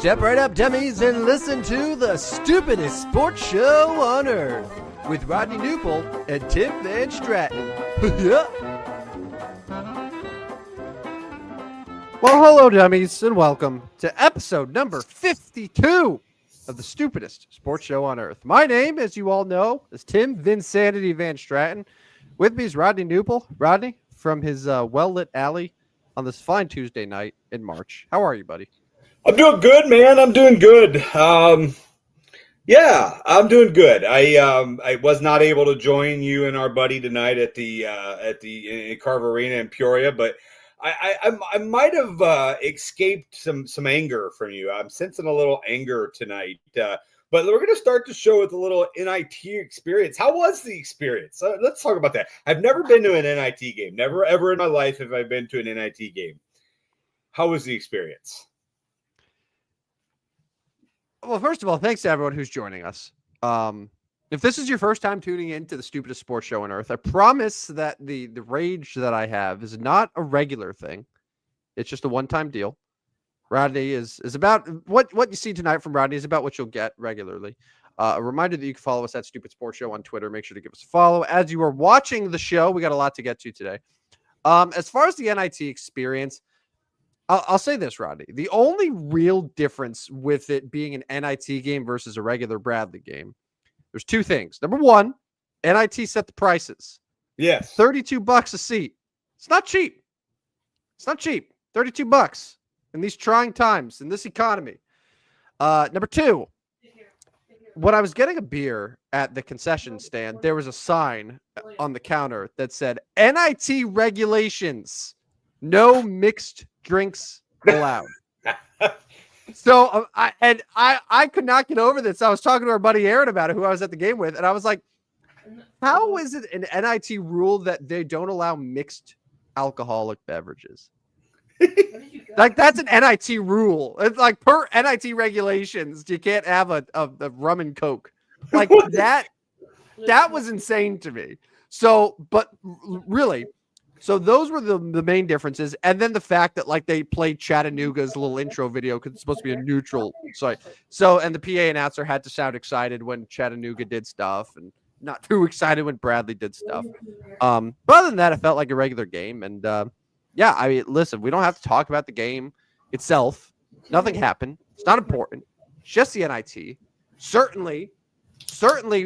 Step right up, dummies, and listen to the stupidest sports show on earth with Rodney Newpol and Tim Van Stratton. Well, hello, dummies, and welcome to episode number 52 of the stupidest sports show on earth. My name, as you all know, is Tim Vinsanity Van Stratton. With me is Rodney Newpol. Rodney, from his well-lit alley on this fine Tuesday night in March. How are you, buddy? I'm doing good, man. I'm doing good. Yeah, I'm doing good. I was not able to join you and our buddy tonight at the Carver Arena in Peoria, but I might have escaped some anger from you. I'm sensing a little anger tonight. But we're going to start the show with a little NIT experience. How was the experience? Let's talk about that. I've never been to an NIT game. Never, ever in my life have I been to an NIT game. How was the experience? Well, first of all, thanks to everyone who's joining us. If this is your first time tuning into the stupidest sports show on earth, I promise that the rage that I have is not a regular thing. It's just a one-time deal. Rodney is about what you see tonight from Rodney is about what you'll get regularly. A reminder that you can follow us at Stupid Sports Show on Twitter. Make sure to give us a follow. As you are watching the show, we got a lot to get to today. As far as the NIT experience, I'll say this, Rodney. The only real difference with it being an NIT game versus a regular Bradley game, there's two things. Number one, NIT set the prices. Yes. $32 a seat. It's not cheap. It's not cheap. $32 in these trying times, in this economy. Number two, when I was getting a beer at the concession stand, there was a sign on the counter that said, NIT regulations, no mixed drinks allowed. So I could not get over this. I was talking to our buddy Aaron about it, who I was at the game with, and I was like, how is it an NIT rule that they don't allow mixed alcoholic beverages? Like, that's an NIT rule. It's like, per NIT regulations, you can't have a rum and coke. Like, that was insane to me. So, but really, so those were the main differences. And then the fact that, like, they played Chattanooga's little intro video because it's supposed to be a neutral site. So, and the PA announcer had to sound excited when Chattanooga did stuff and not too excited when Bradley did stuff. But other than that, it felt like a regular game. And yeah, I mean, listen, we don't have to talk about the game itself. Nothing happened. It's not important. It's just the NIT. Certainly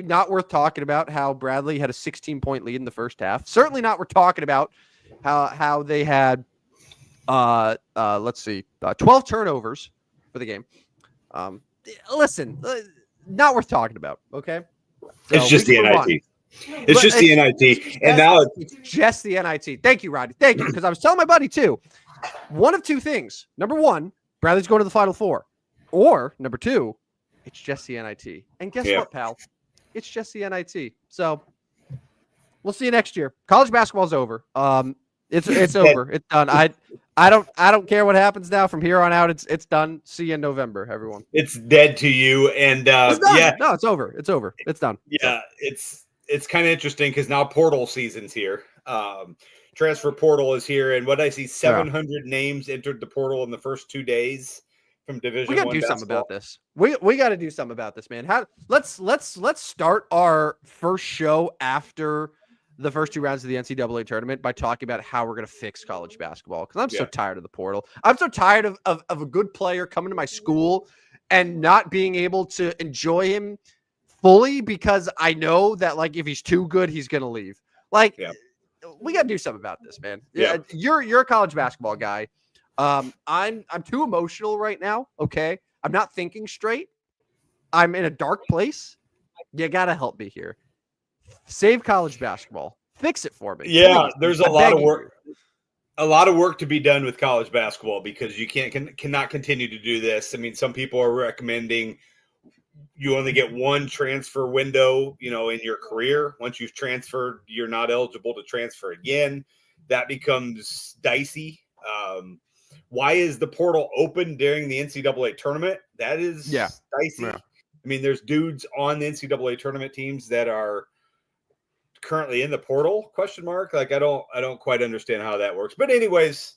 not worth talking about how Bradley had a 16-point lead in the first half. Certainly not worth talking about how they had 12 turnovers for the game. Listen, not worth talking about, okay? So it's just the NIT. It's just the NIT. And now it's just the NIT. Thank you, Rodney. Thank you. Because I was telling my buddy, too, one of two things. Number one, Bradley's going to the Final Four. Or, number two, it's just the NIT. And guess what, pal? It's just the NIT. So we'll see you next year. College basketball's over. It's over. It's done. I don't care what happens now from here on out. It's done. See you in November, everyone. It's dead to you. And yeah, no, it's over. It's over. It's done. Yeah, it's kind of interesting because now portal season's here. Transfer portal is here, and what I see, 700 names entered the portal in the first 2 days. We got to do something about this. We got to do something about this, man. Let's start our first show after the first two rounds of the NCAA tournament by talking about how we're going to fix college basketball, because I'm so tired of the portal. I'm so tired of a good player coming to my school and not being able to enjoy him fully because I know that, like, if he's too good, he's going to leave. Like, we got to do something about this, man. Yeah, you're a college basketball guy. I'm too emotional right now. Okay. I'm not thinking straight. I'm in a dark place. You got to help me here. Save college basketball. Fix it for me. Yeah. Please. There's a lot of work. A lot of work to be done with college basketball because you cannot continue to do this. I mean, some people are recommending you only get one transfer window, in your career. Once you've transferred, you're not eligible to transfer again. That becomes dicey. Why is the portal open during the NCAA tournament? That is dicey. Yeah. I mean, there's dudes on the NCAA tournament teams that are currently in the portal, ? Like, I don't quite understand how that works. But anyways,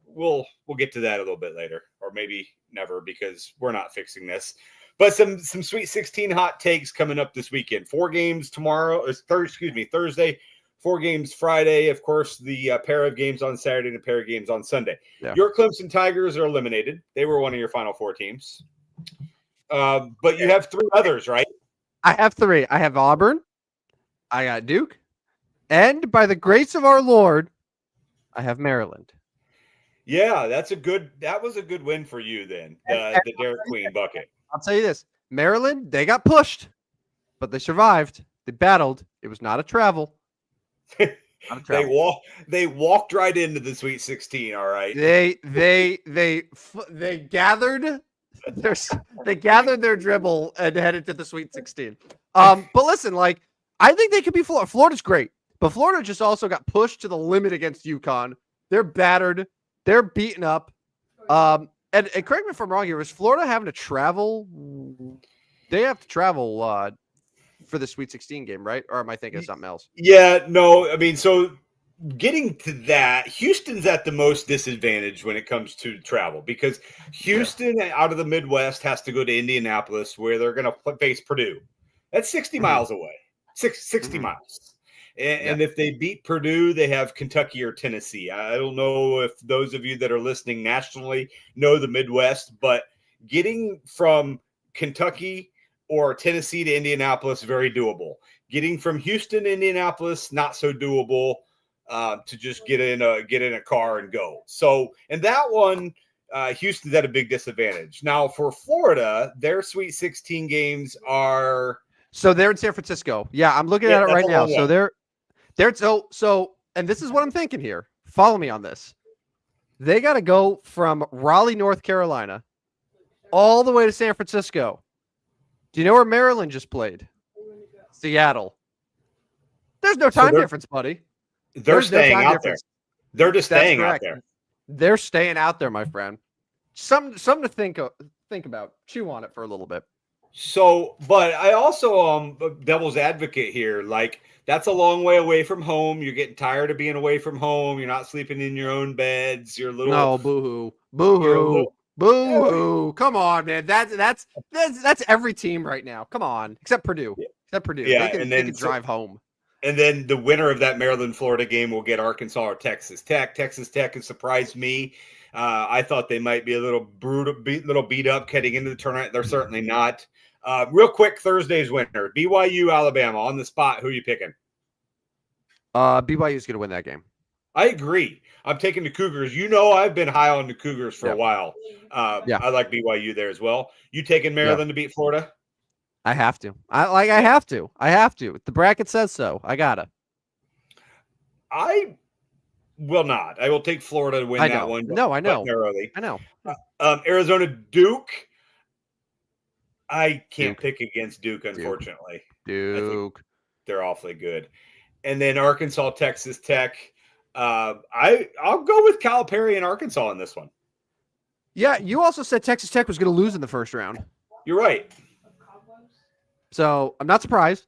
we'll get to that a little bit later, or maybe never, because we're not fixing this. But some Sweet 16 hot takes coming up this weekend. 4 games tomorrow, or Thursday. 4 games Friday. Of course, the pair of games on Saturday and a pair of games on Sunday. Yeah. Your Clemson Tigers are eliminated. They were one of your Final Four teams. But you have 3 others, right? I have 3. I have Auburn. I got Duke. And by the grace of our Lord, I have Maryland. Yeah, that was a good win for you then, the Derek Queen bucket. I'll tell you this. Maryland, they got pushed, but they survived. They battled. It was not a travel. They walked right into the Sweet 16, all right. They gathered their dribble and headed to the Sweet 16. But listen, like, I think they could be Florida. Florida's great, but Florida just also got pushed to the limit against UConn. They're battered. They're beaten up. And correct me if I'm wrong here. Was Florida having to travel? They have to travel for the Sweet 16 game, right? Or am I thinking of something else? Yeah, no. I mean, so getting to that, Houston's at the most disadvantage when it comes to travel, because Houston out of the Midwest has to go to Indianapolis, where they're going to face Purdue. That's 60 miles away. 60 miles. And if they beat Purdue, they have Kentucky or Tennessee. I don't know if those of you that are listening nationally know the Midwest, but getting from Kentucky or Tennessee to Indianapolis, very doable. Getting from Houston to Indianapolis, not so doable, to just get in a car and go. So, and that one, Houston's at a big disadvantage. Now for Florida, their Sweet 16 games are. So they're in San Francisco. Yeah, I'm looking at it right now. So they're and this is what I'm thinking here. Follow me on this. They got to go from Raleigh, North Carolina, all the way to San Francisco. Do you know where Maryland just played? Seattle. There's no time difference, buddy. They're staying out there. They're just staying out there. They're staying out there, my friend. Something to think about. Chew on it for a little bit. So, but I also devil's advocate here. Like, that's a long way away from home. You're getting tired of being away from home. You're not sleeping in your own beds. You're a little. No, boo-hoo. Come on, man. That's every team right now. Come on, except Purdue. Yeah, they can drive home. And then the winner of that Maryland-Florida game will get Arkansas or Texas Tech. Texas Tech has surprised me. I thought they might be a little beat up heading into the tournament. They're certainly not. Real quick, Thursday's winner, BYU, Alabama, on the spot. Who are you picking? BYU is going to win that game. I agree. I'm taking the Cougars. You know, I've been high on the Cougars for a while. I like BYU there as well. You taking Maryland to beat Florida? I have to. I have to. The bracket says so. I gotta. I will not. I will take Florida to win that one. No, I know. Narrowly. I know. Arizona, Duke. I can't pick against Duke, unfortunately. Duke. They're awfully good. And then Arkansas, Texas Tech. I'll go with Calipari and Arkansas in this one. Yeah, you also said Texas Tech was going to lose in the first round. You're right. So I'm not surprised.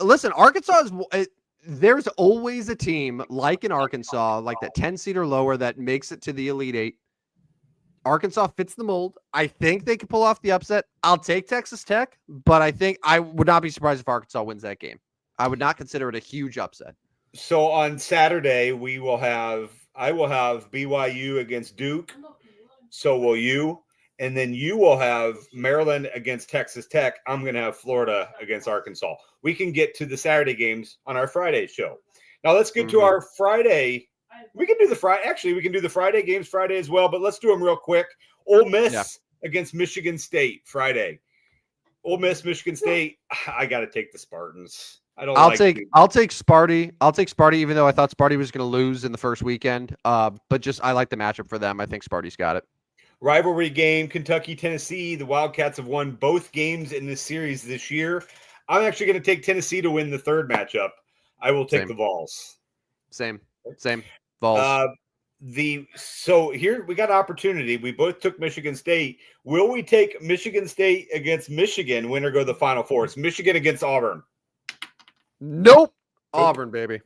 Listen, Arkansas there's always a team like in Arkansas, like that 10 seed or lower, that makes it to the Elite Eight. Arkansas fits the mold. I think they can pull off the upset. I'll take Texas Tech, but I think I would not be surprised if Arkansas wins that game. I would not consider it a huge upset. So on Saturday, I will have BYU against Duke. So will you. And then you will have Maryland against Texas Tech. I'm going to have Florida against Arkansas. We can get to the Saturday games on our Friday show. Now let's get to our Friday. We can do the Friday. Actually, we can do the Friday games Friday as well, but let's do them real quick. Ole Miss against Michigan State Friday. Ole Miss, Michigan State. I got to take the Spartans. I'll take Sparty. I'll take Sparty, even though I thought Sparty was going to lose in the first weekend. But just I like the matchup for them. I think Sparty's got it. Rivalry game, Kentucky, Tennessee. The Wildcats have won both games in this series this year. I'm actually going to take Tennessee to win the third matchup. I will take the Vols. Same. Vols. So here we got an opportunity. We both took Michigan State. Will we take Michigan State against Michigan? Winner go to the Final Four. It's Michigan against Auburn. Nope. Auburn, baby.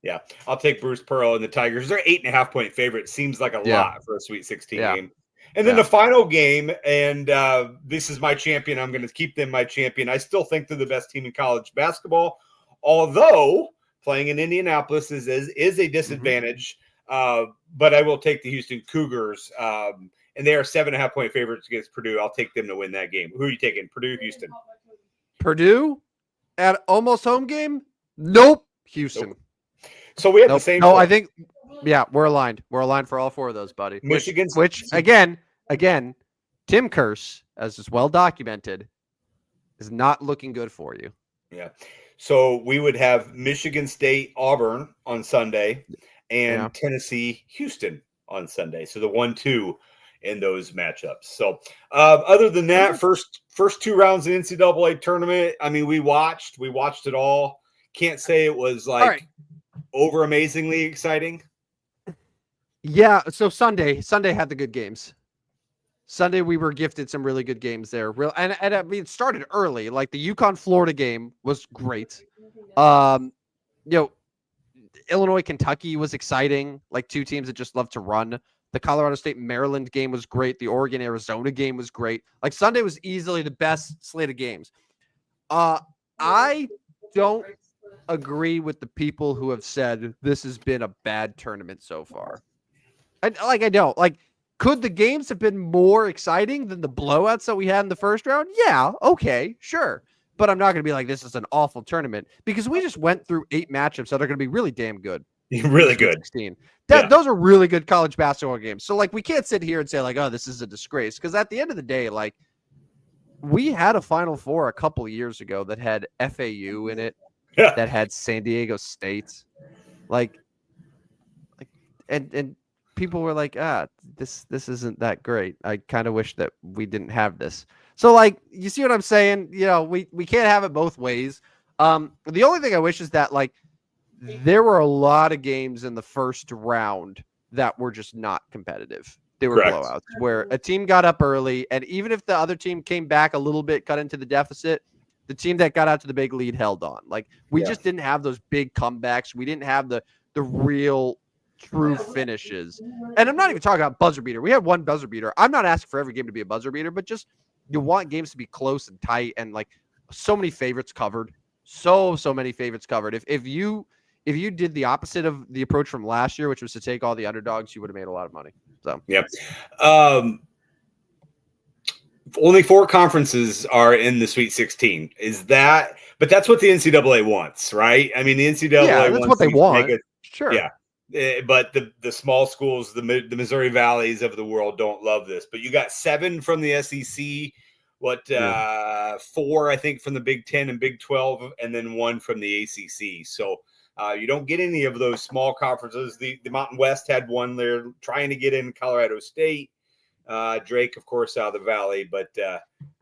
Yeah, I'll take Bruce Pearl and the Tigers. They're 8.5 point favorite. Seems like a lot for a Sweet 16 game. And then the final game, and this is my champion. I'm going to keep them my champion. I still think they're the best team in college basketball, although playing in Indianapolis is a disadvantage. But I will take the Houston Cougars, and they are 7.5-point favorites against Purdue. I'll take them to win that game. Who are you taking? Purdue, Houston? Purdue at almost home game? Nope. Houston. Nope. So we have the same. No, I think. Yeah, we're aligned. We're aligned for all four of those, buddy. Michigan, which again, Tim Curse, as is well documented, is not looking good for you. Yeah. So we would have Michigan State, Auburn on Sunday, and Tennessee, Houston on Sunday. So the 1-2 in those matchups. So other than that, first two rounds of the NCAA tournament, I mean, we watched it all. Can't say it was like over amazingly exciting. Yeah, so Sunday had the good games. Sunday we were gifted some really good games there. And I mean, it started early. Like the UConn-Florida game was great. Illinois, Kentucky was exciting. Like two teams that just love to run. The Colorado State Maryland game was great. The Oregon Arizona game was great. Like Sunday was easily the best slate of games. I don't agree with the people who have said this has been a bad tournament so far. I don't. Like, could the games have been more exciting than the blowouts that we had in the first round? Yeah, okay, sure. But I'm not going to be like, this is an awful tournament, because we just went through 8 matchups that are going to be really damn good. Really good. 16. Those are really good college basketball games. So, like, we can't sit here and say, like, oh, this is a disgrace. Because at the end of the day, like, we had a Final Four a couple of years ago that had FAU in it, that had San Diego State. And people were like, this isn't that great. I kind of wish that we didn't have this. So, like, you see what I'm saying? You know, we can't have it both ways. The only thing I wish is that, like, there were a lot of games in the first round that were just not competitive. They were blowouts where a team got up early, and even if the other team came back a little bit, cut into the deficit, the team that got out to the big lead held on. Like, we just didn't have those big comebacks. We didn't have the real true finishes. And I'm not even talking about buzzer beater. We had one buzzer beater. I'm not asking for every game to be a buzzer beater, but just you want games to be close and tight, and like so many favorites covered. So many favorites covered. If you did the opposite of the approach from last year, which was to take all the underdogs, you would have made a lot of money. So only 4 conferences are in the Sweet 16. But that's what the NCAA wants, right? I mean, the NCAA that's what they want. Sure. Yeah. But the small schools, the Missouri Valleys of the world don't love this. But you got 7 from the SEC, 4, I think, from the Big 10 and Big 12, and then 1 from the ACC. So you don't get any of those small conferences. The Mountain West had one. They're trying to get in Colorado State. Drake, of course, out of the Valley. But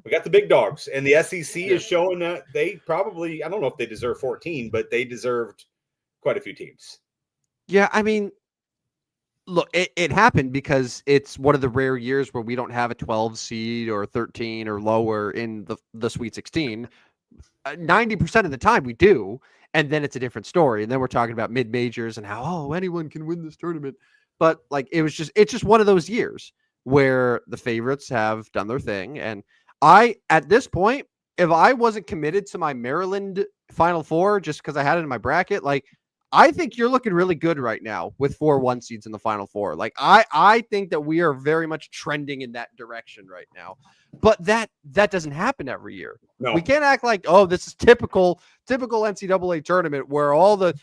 we got the big dogs. And the SEC is showing that they probably, I don't know if they deserve 14, but they deserved quite a few teams. Yeah, I mean, look, it happened because it's one of the rare years where we don't have a 12 seed or 13 or lower in the Sweet 16. 90% of the time we do, and then it's a different story. And then we're talking about mid-majors and how, anyone can win this tournament. But like it's just one of those years where the favorites have done their thing. And at this point, if I wasn't committed to my Maryland Final Four just because I had it in my bracket, like, I think you're looking really good right now with 4 1 seeds in the Final Four. Like, I think that we are very much trending in that direction right now. But that doesn't happen every year. No. We can't act like, oh, this is typical NCAA tournament where all the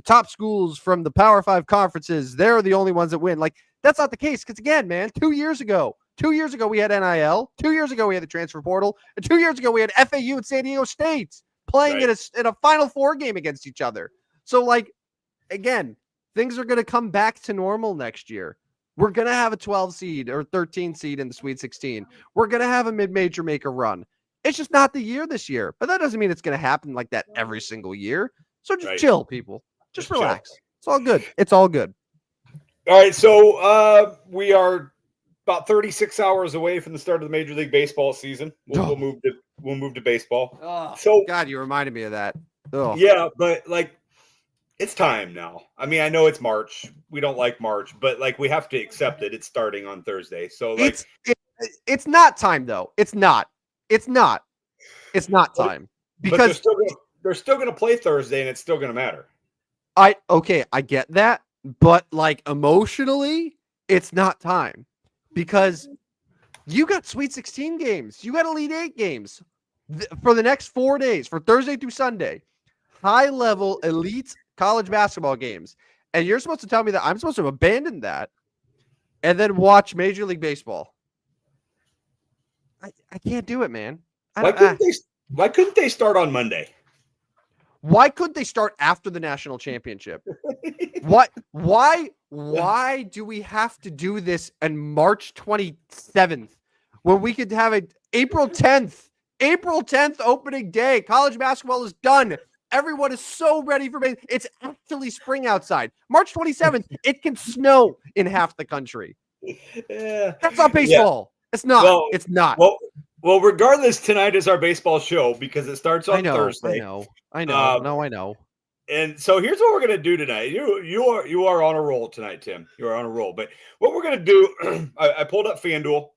top schools from the Power 5 conferences, they're the only ones that win. Like, that's not the case. Because again, man, 2 years ago we had NIL. 2 years ago we had the transfer portal. And 2 years ago we had FAU and San Diego State playing in a Final Four game against each other. So, like, again, things are going to come back to normal next year. We're going to have a 12 seed or 13 seed in the Sweet 16. We're going to have a mid-major make a run. It's just not the year this year. But that doesn't mean it's going to happen like that every single year. So just chill, people. Just relax. Chill. It's all good. It's all good. All right, so we are about 36 hours away from the start of the Major League Baseball season. We'll move to baseball. Oh, so God, you reminded me of that. Yeah, but like, It's time now. I mean, I know it's March. We don't like March, but like we have to accept it. It's starting on Thursday. So like it's not time though. It's not. It's not. It's not time but because they're still gonna play Thursday and it's still gonna matter. I get that, but like emotionally, it's not time because you got Sweet 16 games, you got Elite 8 games for the next 4 days, for Thursday through Sunday, high level elite college basketball games, and you're supposed to tell me that I'm supposed to abandon that and then watch Major League Baseball. I can't do it, man. Why couldn't they start on Monday? Why couldn't they start after the national championship? Why do we have to do this on March 27th when we could have a April 10th opening day? College basketball is done. Everyone is so ready for baseball. It's actually spring outside. March 27th, it can snow in half the country. Yeah. That's not baseball. Yeah. It's not. Well, it's not. Well, regardless, tonight is our baseball show because it starts on Thursday. I know. And so here's what we're gonna do tonight. You are on a roll tonight, Tim. You are on a roll. But what we're gonna do, I pulled up FanDuel.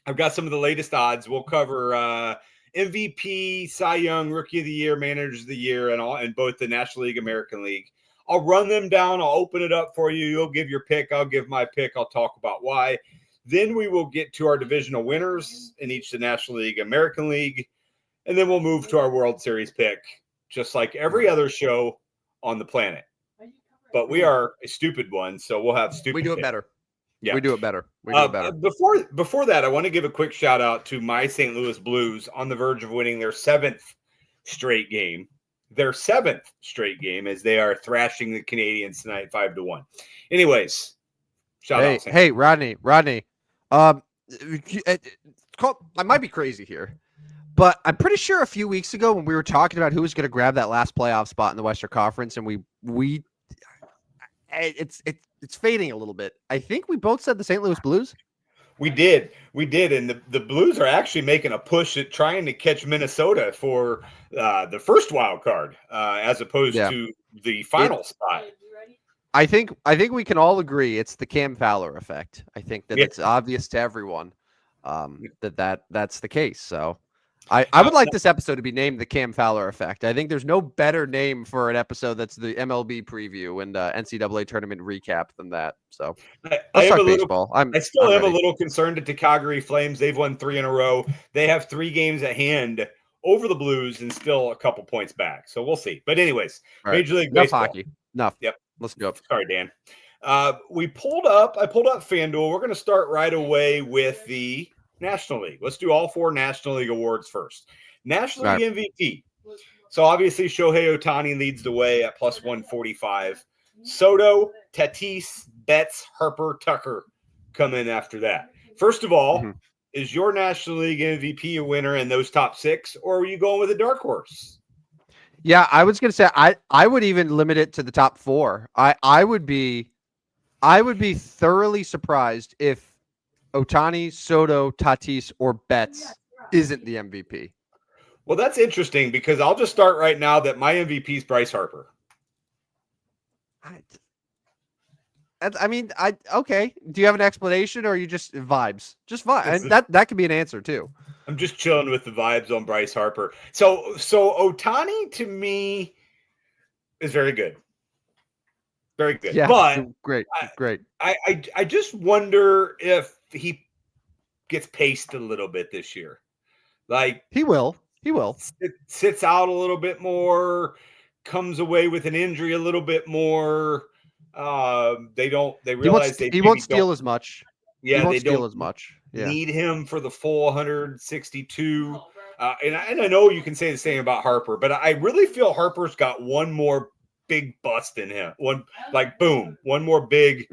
I've got some of the latest odds. We'll cover MVP, Cy Young, Rookie of the Year, Manager of the Year, and both the National League, American League. I'll run them down. I'll open it up for you. You'll give your pick. I'll give my pick. I'll talk about why. Then we will get to our divisional winners in each the National League, American League, and then we'll move to our World Series pick, just like every other show on the planet. But we are a stupid one, so we'll have stupid. We do it pick. better. Yeah, we do it better. We do it better. Before that, I want to give a quick shout out to my St. Louis Blues on the verge of winning their seventh straight game. Their seventh straight game as they are thrashing the Canadians tonight 5-1. Anyways, shout out. Hey, Rodney. I might be crazy here, but I'm pretty sure a few weeks ago when we were talking about who was going to grab that last playoff spot in the Western Conference, and it's fading a little bit. I think we both said the St. Louis Blues. We did, and the Blues are actually making a push at trying to catch Minnesota for the first wild card, as opposed to the final spot. I think we can all agree it's the Cam Fowler effect. I think that it's obvious to everyone that's the case. So I would like this episode to be named the Cam Fowler effect. I think there's no better name for an episode that's the MLB preview and NCAA tournament recap than that. So let's talk baseball. I still am a little concerned at the Calgary Flames. They've won 3 in a row. They have 3 games at hand over the Blues and still a couple points back. So we'll see. But anyways, Major League Baseball. Hockey. Enough. Yep. Let's go. Sorry, Dan. I pulled up FanDuel. We're going to start right away with the National League. Let's do all 4 National League awards first. National League MVP. So obviously Shohei Ohtani leads the way at plus 145. Soto, Tatis, Betts, Harper, Tucker come in after that. First of all, is your National League MVP a winner in those top 6, or are you going with a dark horse? Yeah, I was gonna say I would even limit it to the top 4. I would be thoroughly surprised if Ohtani, Soto, Tatis, or Betts isn't the MVP. Well, that's interesting because I'll just start right now that my MVP is Bryce Harper. Okay. Do you have an explanation, or are you just vibes? Just vibes. And that could be an answer too. I'm just chilling with the vibes on Bryce Harper. So Ohtani to me is very good. Very good. Yeah, but great. I just wonder if he gets paced a little bit this year. Like he will. Sits out a little bit more, comes away with an injury a little bit more. They realize he won't steal as much. Yeah, they don't steal as much. Yeah. Need him for the full 162. And I know you can say the same about Harper, but I really feel Harper's got one more big bust in him. One more big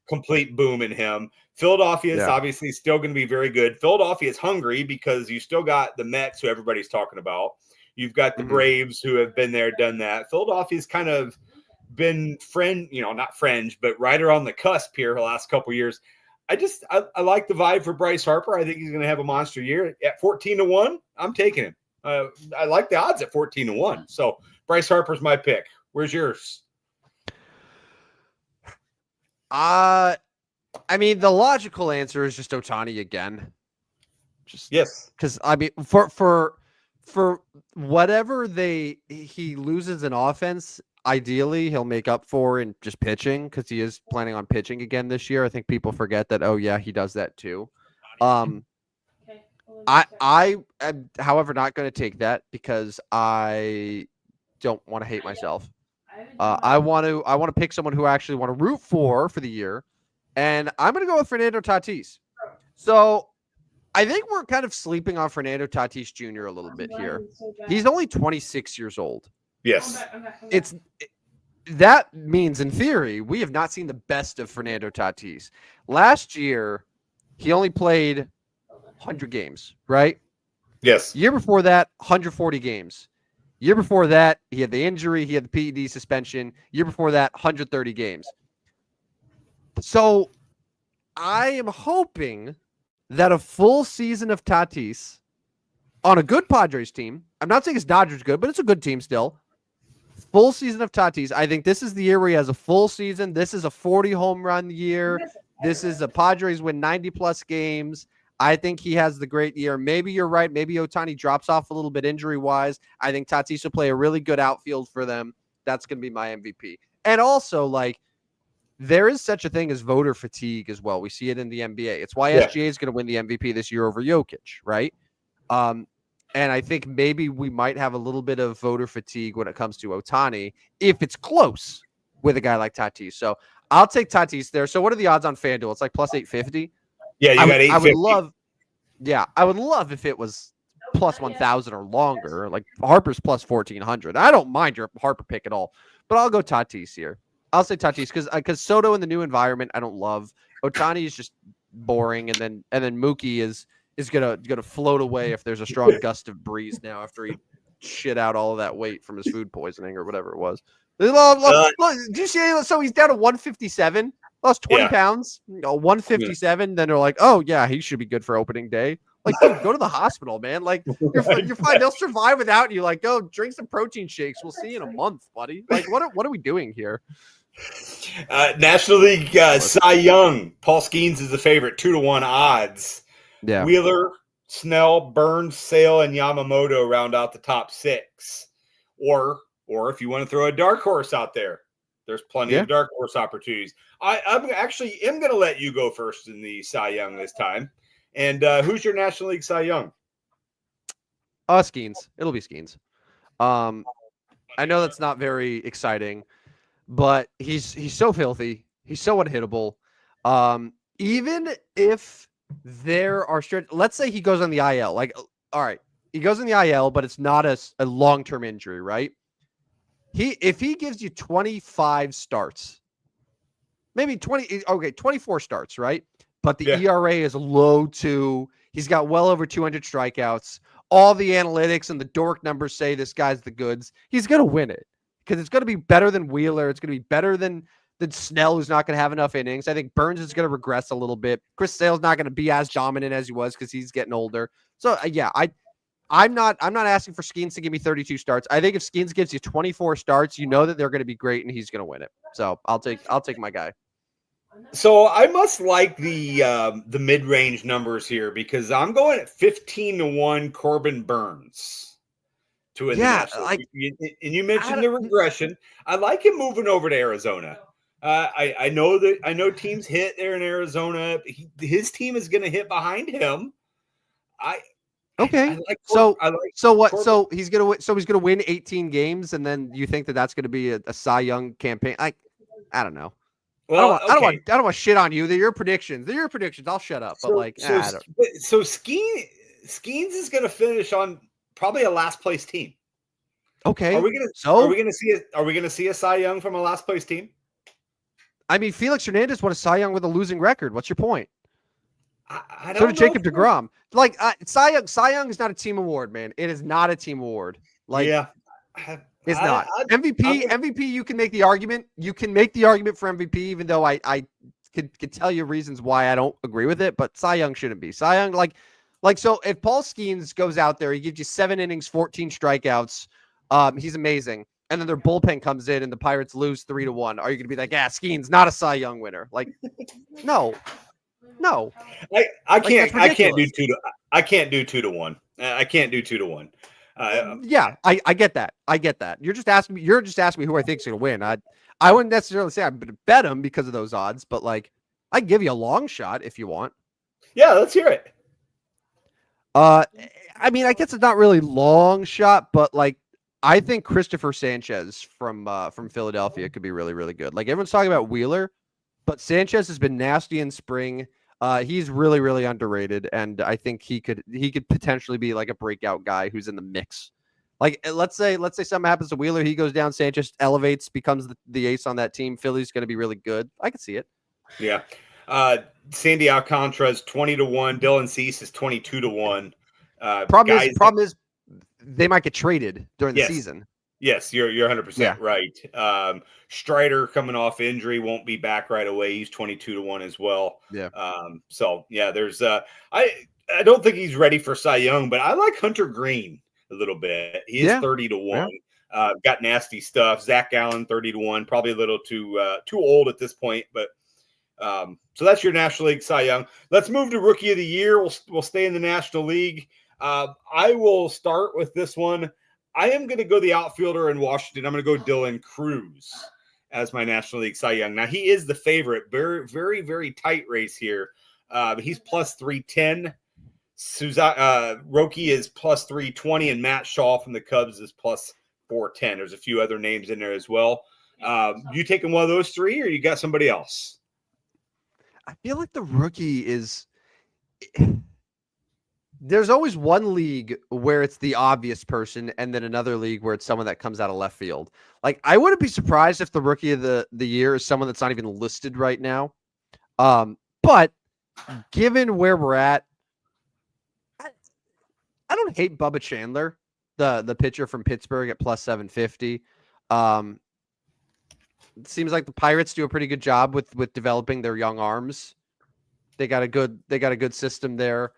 complete boom in him. Philadelphia is obviously still going to be very good. Philadelphia is hungry because you still got the Mets, who everybody's talking about. You've got the Braves, who have been there, done that. Philadelphia's kind of been not fringe, but right around the cusp here the last couple of years. I like the vibe for Bryce Harper. I think he's going to have a monster year. At 14-1, I'm taking him. I like the odds at 14-1. So Bryce Harper's my pick. Where's yours? I mean, the logical answer is just Ohtani again. Just yes, because I mean, for whatever he loses in offense, ideally he'll make up for in just pitching because he is planning on pitching again this year. I think people forget that. Oh yeah, he does that too. I am, however, not going to take that because I don't want to hate myself. I want to pick someone who I actually want to root for the year, and I'm going to go with Fernando Tatis. So I think we're kind of sleeping on Fernando Tatis Jr. a little bit here. He's only 26 years old. yes. That means, in theory, we have not seen the best of Fernando Tatis. Last year, he only played 100 games, right? Yes. Year before that, 140 games. Year before that, he had the injury, he had the PED suspension. Year before that, 130 games. So I am hoping that a full season of Tatis on a good Padres team, I'm not saying his Dodgers good, but it's a good team still. Full season of Tatis. I think this is the year where he has a full season. This is a 40 home run year. This is a Padres win 90 plus games. I think he has the great year. Maybe you're right. Maybe Ohtani drops off a little bit injury wise. I think Tatis will play a really good outfield for them. That's going to be my MVP. And also, like, there is such a thing as voter fatigue as well. We see it in the NBA. It's why SGA is going to win the MVP this year over Jokic, right? And I think maybe we might have a little bit of voter fatigue when it comes to Ohtani if it's close with a guy like Tatis. So I'll take Tatis there. So what are the odds on FanDuel? It's like plus 850. Yeah, you got 850. I would love if it was plus 1,000 or longer. Like Harper's plus 1,400. I don't mind your Harper pick at all, but I'll go Tatis here. I'll say Tatis because Soto in the new environment I don't love. Ohtani is just boring, and then Mookie is gonna float away if there's a strong gust of breeze now after he shit out all of that weight from his food poisoning or whatever it was. Look, did you see? So he's down to 157. Lost 20 pounds. 157. Then they're like, oh yeah, he should be good for opening day. Like, dude, go to the hospital, man. Like, you're fine. They'll survive without you. Like, go drink some protein shakes. We'll see you in a month, buddy. Like, what are we doing here? National League Cy Young. Paul Skeens is the favorite, 2-1 odds. Yeah. Wheeler, Snell, Burns, Sale, and Yamamoto round out the top 6. Or if you want to throw a dark horse out there, there's plenty of dark horse opportunities. I'm going to let you go first in the Cy Young this time. And who's your National League Cy Young? Skeens. It'll be Skeens. I know that's not very exciting, but he's so filthy. He's so unhittable. Even if there are let's say he goes on the IL. Like, all right, he goes on the IL, but it's not a long-term injury, right? If he gives you 25 starts, maybe 24 starts, right? But the ERA is low too. He's got well over 200 strikeouts. All the analytics and the dork numbers say this guy's the goods. He's going to win it because it's going to be better than Wheeler. It's going to be better than Snell, who's not going to have enough innings. I think Burns is going to regress a little bit. Chris Sale's not going to be as dominant as he was because he's getting older. So I'm not asking for Skeens to give me 32 starts. I think if Skeens gives you 24 starts, you know that they're going to be great and he's going to win it. So I'll take my guy. So I must like the mid-range numbers here because I'm going at 15-1 Corbin Burns to win the National League. And you mentioned the regression. I like him moving over to Arizona. I know teams hit there in Arizona. His team is going to hit behind him. Okay. So he's gonna win 18 games, and then you think that's gonna be a Cy Young campaign? I don't know. Well, I don't want to shit on you. They're your predictions. I'll shut up. So Skeens is gonna finish on probably a last place team. Okay. Are we gonna see a Cy Young from a last place team? I mean, Felix Hernandez won a Cy Young with a losing record. What's your point? I don't so did Jacob DeGrom. Like Cy Young is not a team award, man. It is not a team award. Like, it's not. MVP. You can make the argument. You can make the argument for MVP, even though I could tell you reasons why I don't agree with it. But Cy Young shouldn't be. Cy Young, like so. If Paul Skeens goes out there, he gives you 7 innings, 14 strikeouts. He's amazing. and then their bullpen comes in and the Pirates lose 3-1, are you going to be like, yeah, Skeen's not a Cy Young winner? Like, no. I can't do ridiculous. 2-1. I can't do 2-1. I can't do 2-1. Yeah, I get that. I get that. You're just asking me who I think is going to win. I wouldn't necessarily say I'm going to bet him because of those odds, but like, I give you a long shot if you want. Yeah, let's hear it. I mean, I guess it's not really long shot, but like, I think Christopher Sanchez from Philadelphia could be really, really good. Like, everyone's talking about Wheeler, but Sanchez has been nasty in spring. He's really, really underrated, and I think he could potentially be like a breakout guy who's in the mix. Like, let's say something happens to Wheeler, he goes down, Sanchez elevates, becomes the ace on that team. Philly's going to be really good. I can see it. Yeah. Sandy Alcantara is 20-1. Dylan Cease is 22-1. Problem is they might get traded during the season. Yes, you're 100% right. Strider coming off injury won't be back right away. He's 22-1 as well. Yeah. So yeah, there's I don't think he's ready for Cy Young, but I like Hunter Green a little bit. He is 30-1. Got nasty stuff. Zach Allen 30-1, probably a little too old at this point, but so that's your National League Cy Young. Let's move to Rookie of the Year. We'll stay in the National League. I will start with this one. I am going to go the outfielder in Washington. I'm going to go Dylan Cruz as my National League Cy Young. Now, he is the favorite. Very, very, very tight race here. He's plus 310. Roki is plus 320, and Matt Shaw from the Cubs is plus 410. There's a few other names in there as well. You taking one of those three, or you got somebody else? I feel like the rookie is... There's always one league where it's the obvious person, and then another league where it's someone that comes out of left field. Like, I wouldn't be surprised if the Rookie of the year is someone that's not even listed right now. But given where we're at, I don't hate Bubba Chandler, the pitcher from Pittsburgh at plus 750. It seems like the Pirates do a pretty good job with developing their young arms. They got a good system there.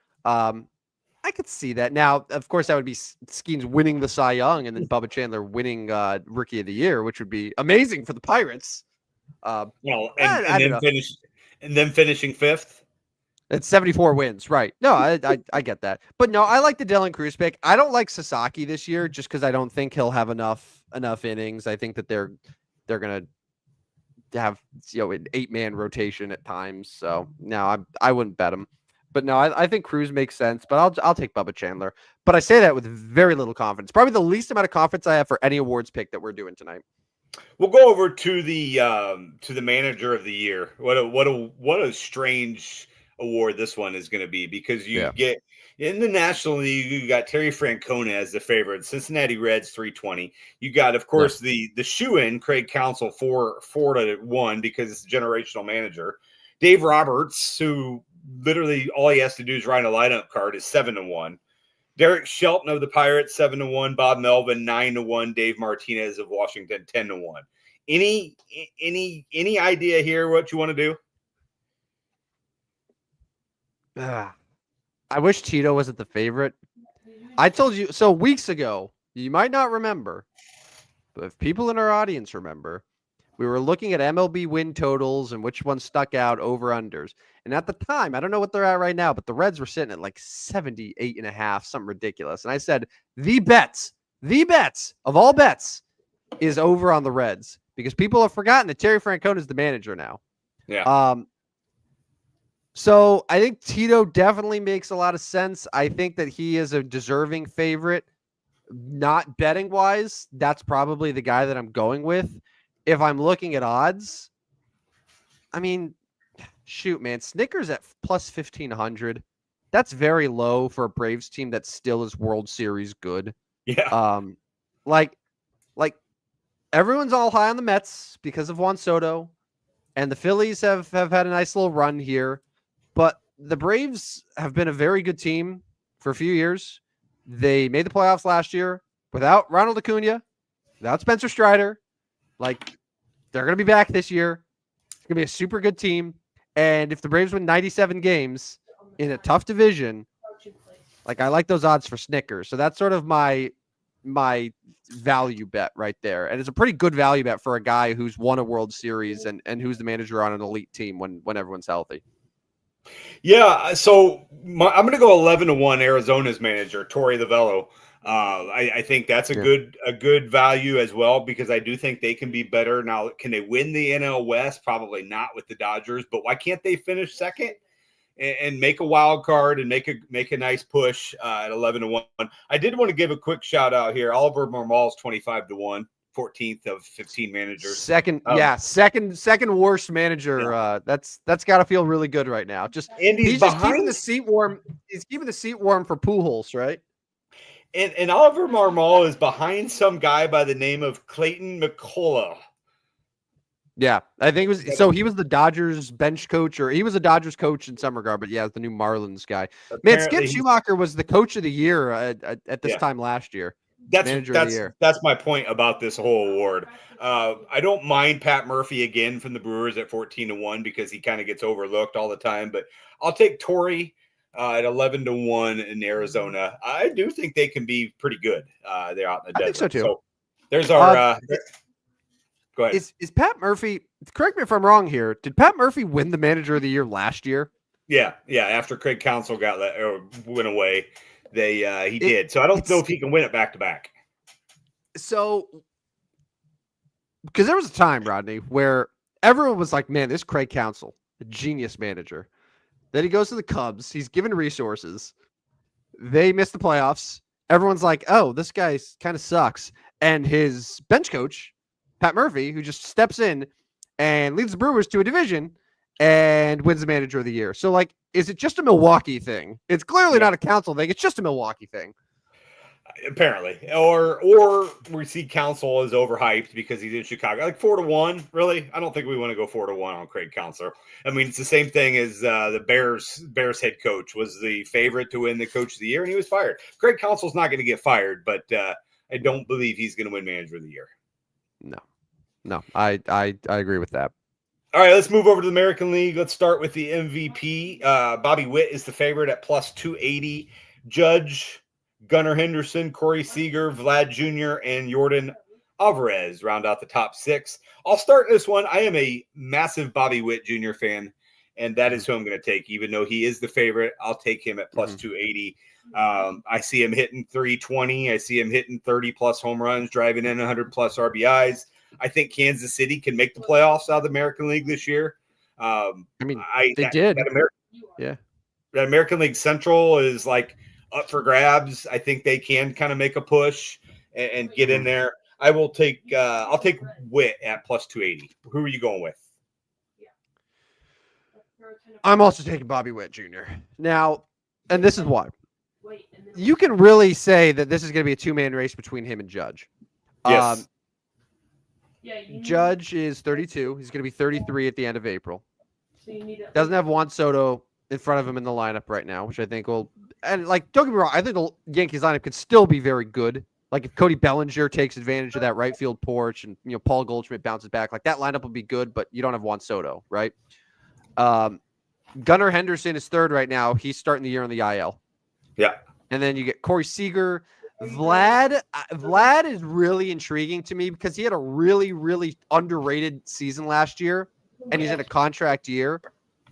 I could see that. Now, of course, that would be Skeens winning the Cy Young and then Bubba Chandler winning Rookie of the Year, which would be amazing for the Pirates. And then finishing fifth. It's 74 wins, right? No, I get that, but no, I like the Dylan Cruz pick. I don't like Sasaki this year just because I don't think he'll have enough innings. I think that they're gonna have an 8-man rotation at times. So no, I wouldn't bet him. But no, I think Cruz makes sense, but I'll take Bubba Chandler. But I say that with very little confidence. Probably the least amount of confidence I have for any awards pick that we're doing tonight. We'll go over to the Manager of the Year. What a strange award this one is going to be, because you get in the National League, you got Terry Francona as the favorite, Cincinnati Reds 320. You got, of course, the shoe-in Craig Counsell 4-1 because it's a generational manager. Dave Roberts, who literally all he has to do is write a lineup card, is 7-1. Derek Shelton of the Pirates 7-1. Bob Melvin 9-1. Dave Martinez of Washington 10-1. Any idea here what you want to do? I wish Tito wasn't the favorite. I told you so weeks ago. You might not remember, but if people in our audience remember, we were looking at MLB win totals and which one stuck out, over-unders. And at the time, I don't know what they're at right now, but the Reds were sitting at like 78.5, something ridiculous. And I said, the bets of all bets is over on the Reds, because people have forgotten that Terry Francona is the manager now. Yeah. So I think Tito definitely makes a lot of sense. I think that he is a deserving favorite. Not betting wise, that's probably the guy that I'm going with. If I'm looking at odds, I mean, shoot, man, Snickers at plus 1,500. That's very low for a Braves team that still is World Series good. Yeah. Like everyone's all high on the Mets because of Juan Soto, and the Phillies have had a nice little run here, but the Braves have been a very good team for a few years. They made the playoffs last year without Ronald Acuna, without Spencer Strider. Like, they're going to be back this year. It's going to be a super good team. And if the Braves win 97 games in a tough division, like, I like those odds for Snickers. So that's sort of my my value bet right there. And it's a pretty good value bet for a guy who's won a World Series and who's the manager on an elite team when everyone's healthy. Yeah, so I'm going to go 11-1 Arizona's manager, Torey Lovullo. I think that's a good value as well, because I do think they can be better. Now, can they win the NL West? Probably not with the Dodgers, but why can't they finish second and make a wild card and make a nice push at 11-1? I did want to give a quick shout out here. Oliver Marmol's 25-1. 14th of 15 managers. Second worst manager. Yeah. That's got to feel really good right now. He's just keeping the seat warm. He's keeping the seat warm for Pujols, right? And Oliver Marmol is behind some guy by the name of Clayton McCullough. Yeah, I think it was. So he was the Dodgers bench coach, or he was a Dodgers coach in some regard. But yeah, the new Marlins guy. Man, Skip Schumacher was the coach of the year at this time last year. That's my point about this whole award. I don't mind Pat Murphy again from the Brewers at 14-1 because he kind of gets overlooked all the time. But I'll take Torey at 11-1 in Arizona. I do think they can be pretty good. They're out in the desert. I think so too. So there's our. Go ahead. Is Pat Murphy? Correct me if I'm wrong here. Did Pat Murphy win the Manager of the Year last year? Yeah. After Craig Counsell went away. He did. So I don't know if he can win it back to back. So, because there was a time, Rodney, where everyone was like, man, this Craig Counsell, a genius manager. Then he goes to the Cubs. He's given resources. They miss the playoffs. Everyone's like, oh, this guy kind of sucks. And his bench coach, Pat Murphy, who just steps in and leads the Brewers to a division and wins the Manager of the Year. So, like, is it just a Milwaukee thing? It's clearly not a Counsell thing. It's just a Milwaukee thing. Apparently. Or we see Counsell is overhyped because he's in Chicago. Like 4-1, really? I don't think we want to go 4-1 on Craig Counsell. I mean, it's the same thing as the Bears head coach was the favorite to win the Coach of the Year, and he was fired. Craig Counsell's not going to get fired, but I don't believe he's going to win Manager of the Year. No, I agree with that. All right, let's move over to the American League. Let's start with the MVP. Bobby Witt is the favorite at plus 280. Judge, Gunnar Henderson, Corey Seager, Vlad Jr., and Jordan Alvarez round out the top six. I'll start this one. I am a massive Bobby Witt Jr. fan, and that is who I'm going to take. Even though he is the favorite, I'll take him at plus 280. I see him hitting 320. I see him hitting 30-plus home runs, driving in 100-plus RBIs. I think Kansas City can make the playoffs out of the American League this year. They did. That American League Central is like up for grabs. I think they can kind of make a push and get in there. I'll take Witt at plus 280. Who are you going with? I'm also taking Bobby Witt Jr. Now, and this is why. You can really say that this is going to be a two-man race between him and Judge. Yes. Judge is 32. He's going to be 33 at the end of April. Doesn't have Juan Soto in front of him in the lineup right now, which I think will – and, like, don't get me wrong. I think the Yankees lineup could still be very good. Like, if Cody Bellinger takes advantage of that right field porch and, Paul Goldschmidt bounces back, like, that lineup will be good, but you don't have Juan Soto, right? Gunnar Henderson is third right now. He's starting the year on the IL. Yeah. And then you get Corey Seager. Vlad is really intriguing to me because he had a really, really underrated season last year, and he's in a contract year.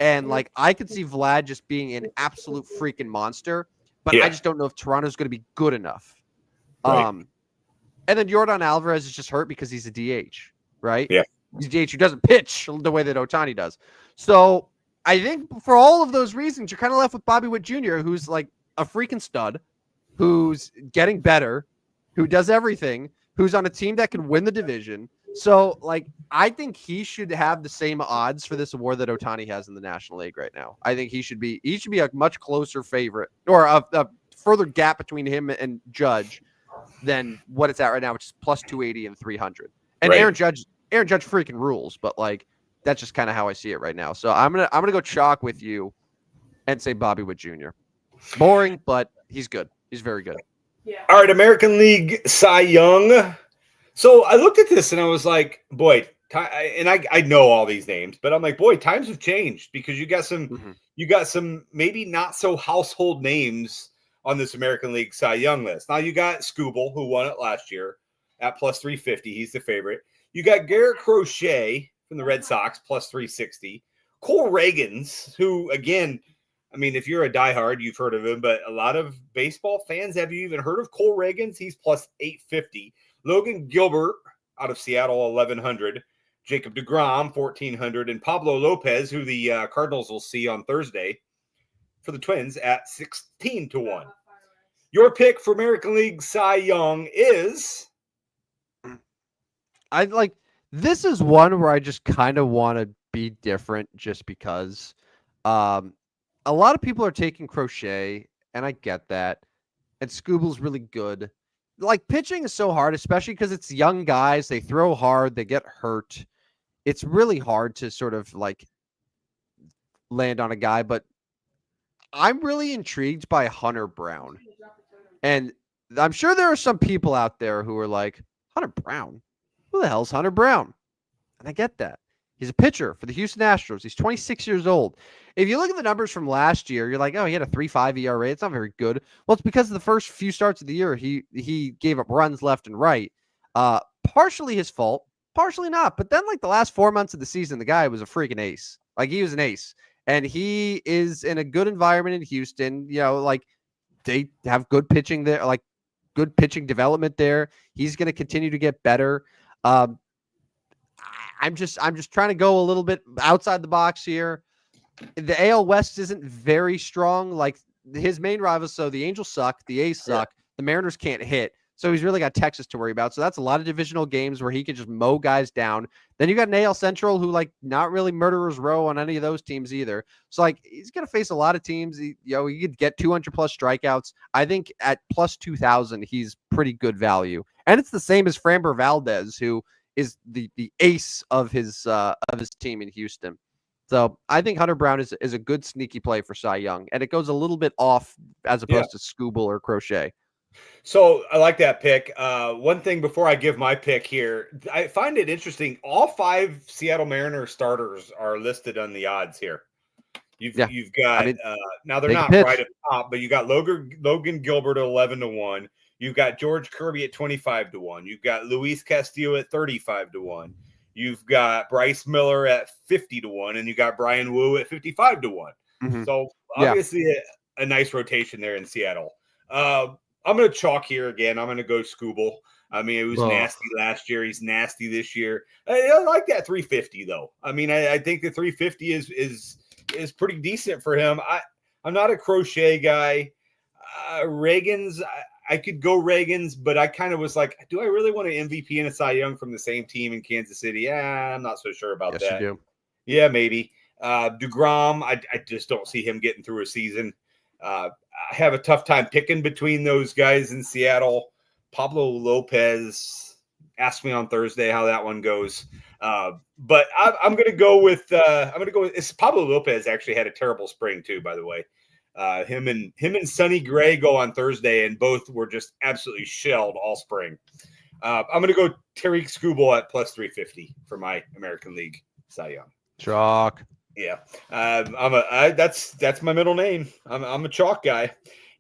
And, like, I could see Vlad just being an absolute freaking monster, but I just don't know if Toronto's going to be good enough. Right. And then Jordan Alvarez is just hurt because he's a DH, right? Yeah. He's a DH who doesn't pitch the way that Ohtani does. So I think for all of those reasons, you're kind of left with Bobby Witt Jr., who's like a freaking stud, who's getting better, who does everything, who's on a team that can win the division. So, like, I think he should have the same odds for this award that Ohtani has in the National League right now. I think he should be a much closer favorite, or a further gap between him and Judge than what it's at right now, which is plus 280 and 300. And right. Aaron Judge freaking rules, but, like, that's just kind of how I see it right now. So I'm gonna go chalk with you and say Bobby Witt Jr. Boring, but he's good. He's very good. Yeah. All right, American League Cy Young. So I looked at this and I was like, boy, and I know all these names, but I'm like, boy, times have changed because you got some maybe not so household names on this American League Cy Young list. Now you got Skubal, who won it last year at plus 350. He's the favorite. You got Garrett Crochet from the Red Sox, plus 360. Cole Reagans, who, again, I mean, if you're a diehard, you've heard of him, but a lot of baseball fans, have you even heard of Cole Reagans? He's plus 850. Logan Gilbert out of Seattle, 1,100. Jacob deGrom, 1,400. And Pablo Lopez, who the Cardinals will see on Thursday for the Twins, at 16-1. Your pick for American League Cy Young is... This is one where I just kind of want to be different just because a lot of people are taking Crochet, and I get that. And Skubal's really good. Like, pitching is so hard, especially because it's young guys. They throw hard. They get hurt. It's really hard to sort of, like, land on a guy. But I'm really intrigued by Hunter Brown. And I'm sure there are some people out there who are like, Hunter Brown? Who the hell's Hunter Brown? And I get that. He's a pitcher for the Houston Astros. He's 26 years old. If you look at the numbers from last year, you're like, oh, he had a 3.5 ERA. It's not very good. Well, it's because of the first few starts of the year, he gave up runs left and right. Partially his fault, partially not. But then, like, the last 4 months of the season, the guy was a freaking ace. Like, he was an ace. And he is in a good environment in Houston. You know, like, they have good pitching there, like good pitching development there. He's going to continue to get better. I'm just trying to go a little bit outside the box here. The AL West isn't very strong. Like, his main rivals, so the Angels suck, the A's suck, the Mariners can't hit. So he's really got Texas to worry about. So that's a lot of divisional games where he can just mow guys down. Then you got an AL Central who, like, not really murderer's row on any of those teams either. So, like, he's going to face a lot of teams. He could get 200 plus strikeouts. I think at plus 2,000, he's pretty good value. And it's the same as Framber Valdez, who is the ace of his team in Houston. So I think Hunter Brown is a good sneaky play for Cy Young, and it goes a little bit off as opposed to Skubal or Crochet. So I like that pick. One thing before I give my pick here, I find it interesting. All 5 Seattle Mariners starters are listed on the odds here. You've got now they're not right at the top, but you got Logan Gilbert at 11-1. You've got George Kirby at 25-1. You've got Luis Castillo at 35-1. You've got Bryce Miller at 50-1, and you got Brian Wu at 55-1. Mm-hmm. So obviously a nice rotation there in Seattle. I'm going to chalk here again. I'm going to go Skubal. I mean, it was nasty last year. He's nasty this year. I like that 350 though. I mean, I think the 350 is pretty decent for him. I'm not a Crochet guy. Reagans, I could go Reagans, but I kind of was like, do I really want an MVP and a Cy Young from the same team in Kansas City? Yeah, I'm not so sure about that. You do. Yeah, maybe. DeGrom, I just don't see him getting through a season. I have a tough time picking between those guys in Seattle. Pablo Lopez, ask me on Thursday how that one goes. But I'm going to go with Pablo Lopez actually had a terrible spring too, by the way. Him and Sonny Gray go on Thursday, and both were just absolutely shelled all spring. I'm going to go Tariq Skubal at plus 350 for my American League Cy Young. Chalk. Yeah, that's my middle name. I'm a chalk guy.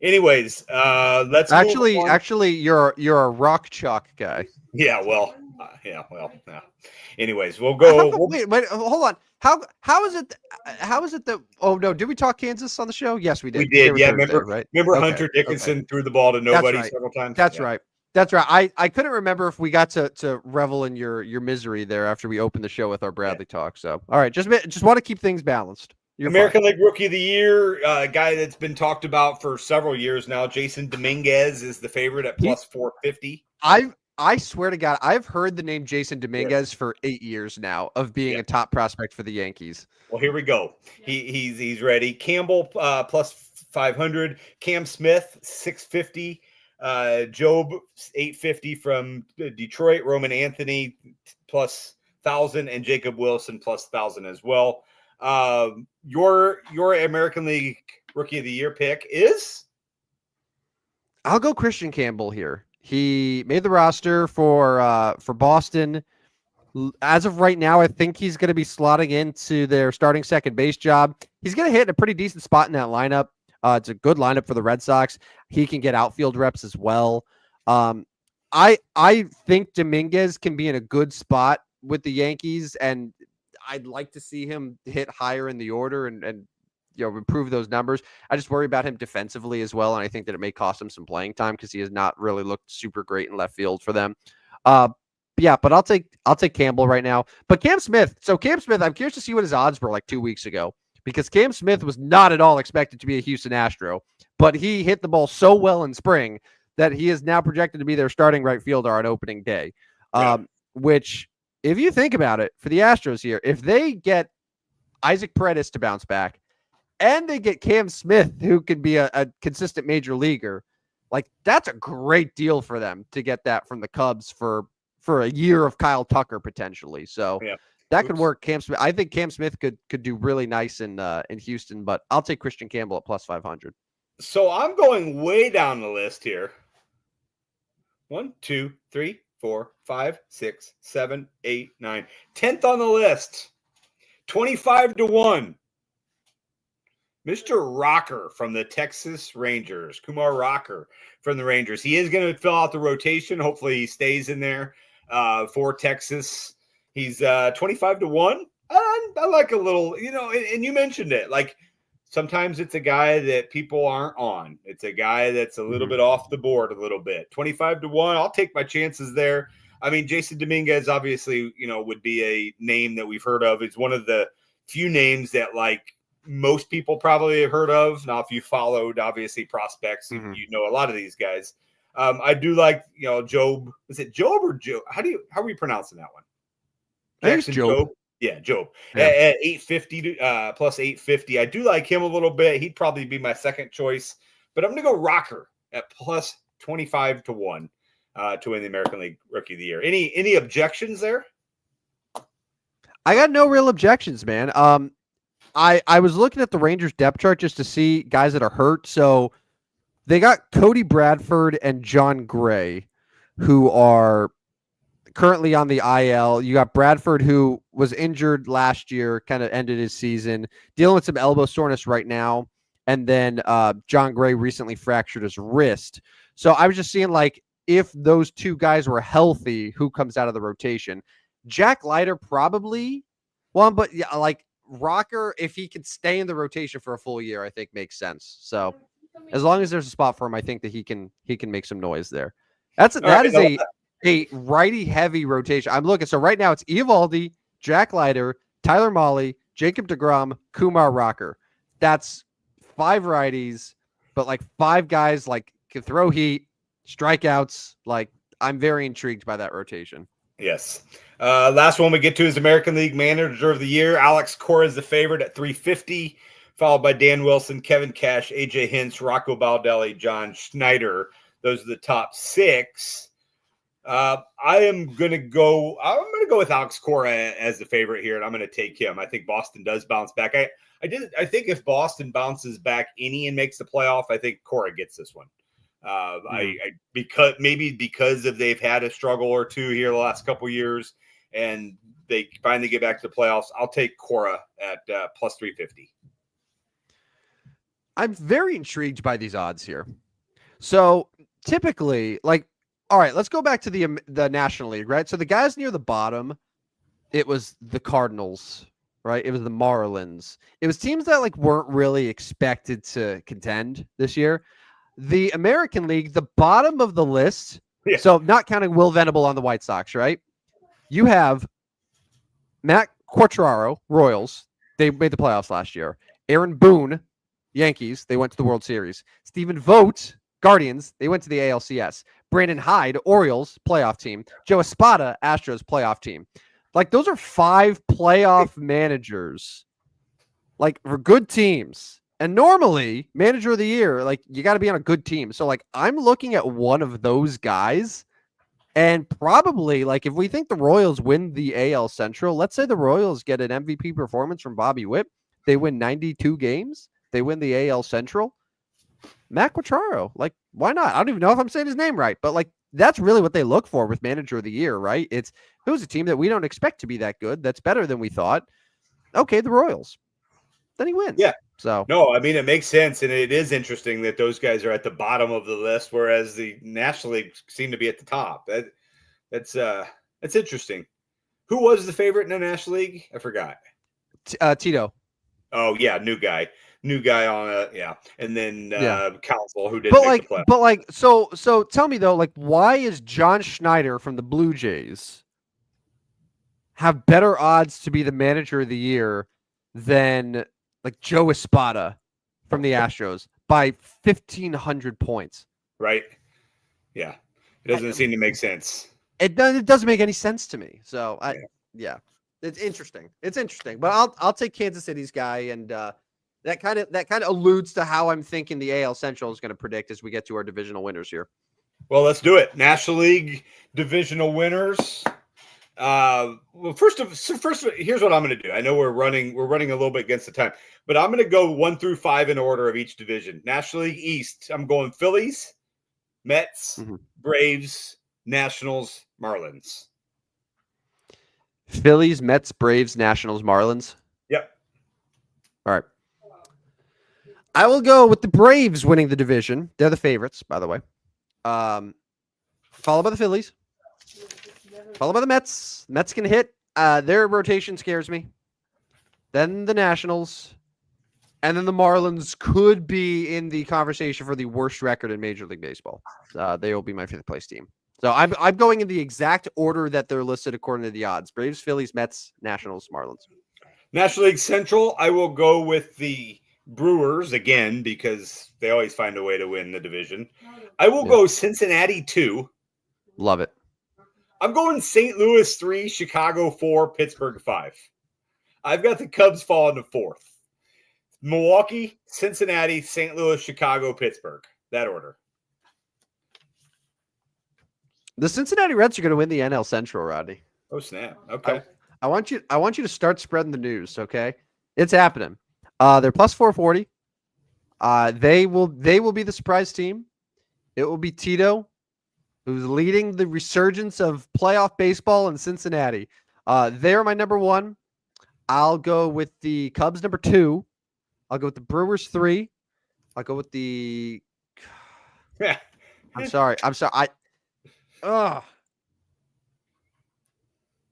Anyways, let's actually you're a rock chalk guy. Yeah, well. Anyways, we'll go. Wait, hold on. How is it? How is it that? Oh no, did we talk Kansas on the show? Yes, we did. We did. Yeah, remember Hunter Dickinson threw the ball to nobody several times. That's right. That's right. I couldn't remember if we got to revel in your misery there after we opened the show with our Bradley talk. So, all right, just want to keep things balanced. American League Rookie of the Year, a guy that's been talked about for several years now. Jason Dominguez is the favorite at plus 450. I swear to God, I've heard the name Jason Dominguez for 8 years now of being a top prospect for the Yankees. Well, here we go. He's ready. Campbell plus 500. Cam Smith 650. Job 850 from Detroit. Roman Anthony plus 1,000, and Jacob Wilson plus 1,000 as well. Your American League Rookie of the Year pick is? I'll go Christian Campbell here. He made the roster for Boston. As of right now, I think he's going to be slotting into their starting second base job. He's going to hit in a pretty decent spot in that lineup. It's a good lineup for the Red Sox. He can get outfield reps as well. I think Dominguez can be in a good spot with the Yankees, and I'd like to see him hit higher in the order and improve those numbers. I just worry about him defensively as well, and I think that it may cost him some playing time because he has not really looked super great in left field for them. But I'll take Campbell right now. But Cam Smith, I'm curious to see what his odds were like 2 weeks ago, because Cam Smith was not at all expected to be a Houston Astro, but he hit the ball so well in spring that he is now projected to be their starting right fielder on opening day. Which, if you think about it, for the Astros here, if they get Isaac Paredes to bounce back and they get Cam Smith, who can be a consistent major leaguer, like that's a great deal for them to get that from the Cubs for a year of Kyle Tucker potentially. So that could work. Cam Smith, I think Cam Smith could do really nice in Houston, but I'll take Christian Campbell at plus 500. So I'm going way down the list here. 1, 2, 3, 4, 5, 6, 7, 8, 9. 10th on the list. 25-1. Mr. Rocker from the Texas Rangers. Kumar Rocker from the Rangers. He is going to fill out the rotation. Hopefully he stays in there for Texas. He's 25-1. I like a little, and you mentioned it. Like, sometimes it's a guy that people aren't on. It's a guy that's a little bit off the board a little bit. 25-1. I'll take my chances there. I mean, Jason Dominguez obviously, would be a name that we've heard of. It's one of the few names that like most people probably have heard of. Now, if you followed obviously prospects, you know a lot of these guys. I do like, Job. Is it Job or Joe? How are we pronouncing that one? Jackson Job. Yeah, Job at 850 plus 850. I do like him a little bit. He'd probably be my second choice, but I'm going to go Rocker at plus 25-1 to win the American League Rookie of the Year. Any objections there? I got no real objections, man. I was looking at the Rangers depth chart just to see guys that are hurt. So they got Cody Bradford and John Gray, who are currently on the IL. You got Bradford, who was injured last year, kind of ended his season, dealing with some elbow soreness right now. And then John Gray recently fractured his wrist. So I was just seeing, like, if those two guys were healthy, who comes out of the rotation? Jack Leiter probably one, but yeah, like Rocker, if he could stay in the rotation for a full year, I think makes sense. So as long as there's a spot for him, I think that he can make some noise there. That is a righty heavy rotation. I'm looking. So right now it's Eovaldi, Jack Leiter, Tyler Mahle, Jacob deGrom, Kumar Rocker. That's 5 righties, but like 5 guys like can throw heat, strikeouts. Like, I'm very intrigued by that rotation. Yes. Last one we get to is American League Manager of the Year. Alex Cora is the favorite at 350, followed by Dan Wilson, Kevin Cash, AJ Hinch, Rocco Baldelli, John Schneider. Those are the top 6. I'm going to go with Alex Cora as the favorite here, and I'm going to take him. I think Boston does bounce back. I think if Boston bounces back any and makes the playoff, I think Cora gets this one. Because they've had a struggle or two here the last couple of years, and they finally get back to the playoffs. I'll take Cora at plus 350. I'm very intrigued by these odds here. So typically, like, all right, let's go back to the National League, right? So the guys near the bottom, it was the Cardinals, right? It was the Marlins. It was teams that like weren't really expected to contend this year. The American League, the bottom of the list, so not counting Will Venable on the White Sox, right? You have Matt Quatraro, Royals. They made the playoffs last year. Aaron Boone, Yankees. They went to the World Series. Stephen Vogt, Guardians. They went to the ALCS. Brandon Hyde, Orioles, playoff team. Joe Espada, Astros, playoff team. Like, those are 5 playoff managers, like, for good teams. And normally, manager of the year, like, you got to be on a good team. So, like, I'm looking at one of those guys, and probably, like, if we think the Royals win the AL Central, let's say the Royals get an MVP performance from Bobby Witt, they win 92 games, they win the AL Central. Matt Quatraro, like, why not? I don't even know if I'm saying his name right, but like, that's really what they look for with manager of the year, right? It's who's a team that we don't expect to be that good, that's better than we thought. Okay, the Royals. Then he wins. Yeah. So no, I mean it makes sense, and it is interesting that those guys are at the bottom of the list, whereas the National League seem to be at the top. That's interesting. Who was the favorite in the National League? I forgot. Tito. Oh yeah, new guy on and then Yeah. Council who didn't make the play. So tell me though, like, why is John Schneider from the Blue Jays have better odds to be the manager of the year than like Joe Espada from the Astros by 1,500 points? Right? Yeah, it doesn't seem to make sense. It doesn't make any sense to me. So yeah, it's interesting. It's interesting, but I'll take Kansas City's guy, and that kind of alludes to how I'm thinking the AL Central is going to predict as we get to our divisional winners here. Well, let's do it. National League divisional winners. Well, first, here's what I'm going to do. I know we're running a little bit against the time, but I'm going to go 1 through 5 in order of each division. National League East, I'm going Phillies, Mets, Braves, Nationals, Marlins. Phillies, Mets, Braves, Nationals, Marlins. Yep. All right. I will go with the Braves winning the division. They're the favorites, by the way. Followed by the Phillies. Followed by the Mets. Mets can hit. Their rotation scares me. Then the Nationals. And then the Marlins could be in the conversation for the worst record in Major League Baseball. They will be my 5th place team. So I'm going in the exact order that they're listed according to the odds. Braves, Phillies, Mets, Nationals, Marlins. National League Central, I will go with the Brewers again because they always find a way to win the division. I will go Cincinnati 2. Love it. I'm going St. Louis 3, Chicago 4, Pittsburgh 5. I've got the Cubs falling to 4th. Milwaukee, Cincinnati, St. Louis, Chicago, Pittsburgh. That order. The Cincinnati Reds are going to win the NL Central, Rodney. Oh snap! Okay. I want you to start spreading the news. Okay, it's happening. They're plus 440. They will be the surprise team. It will be Tito, who's leading the resurgence of playoff baseball in Cincinnati. They're my number 1. I'll go with the Cubs number 2. I'll go with the Brewers 3. I'll go with the. Yeah. I'm sorry.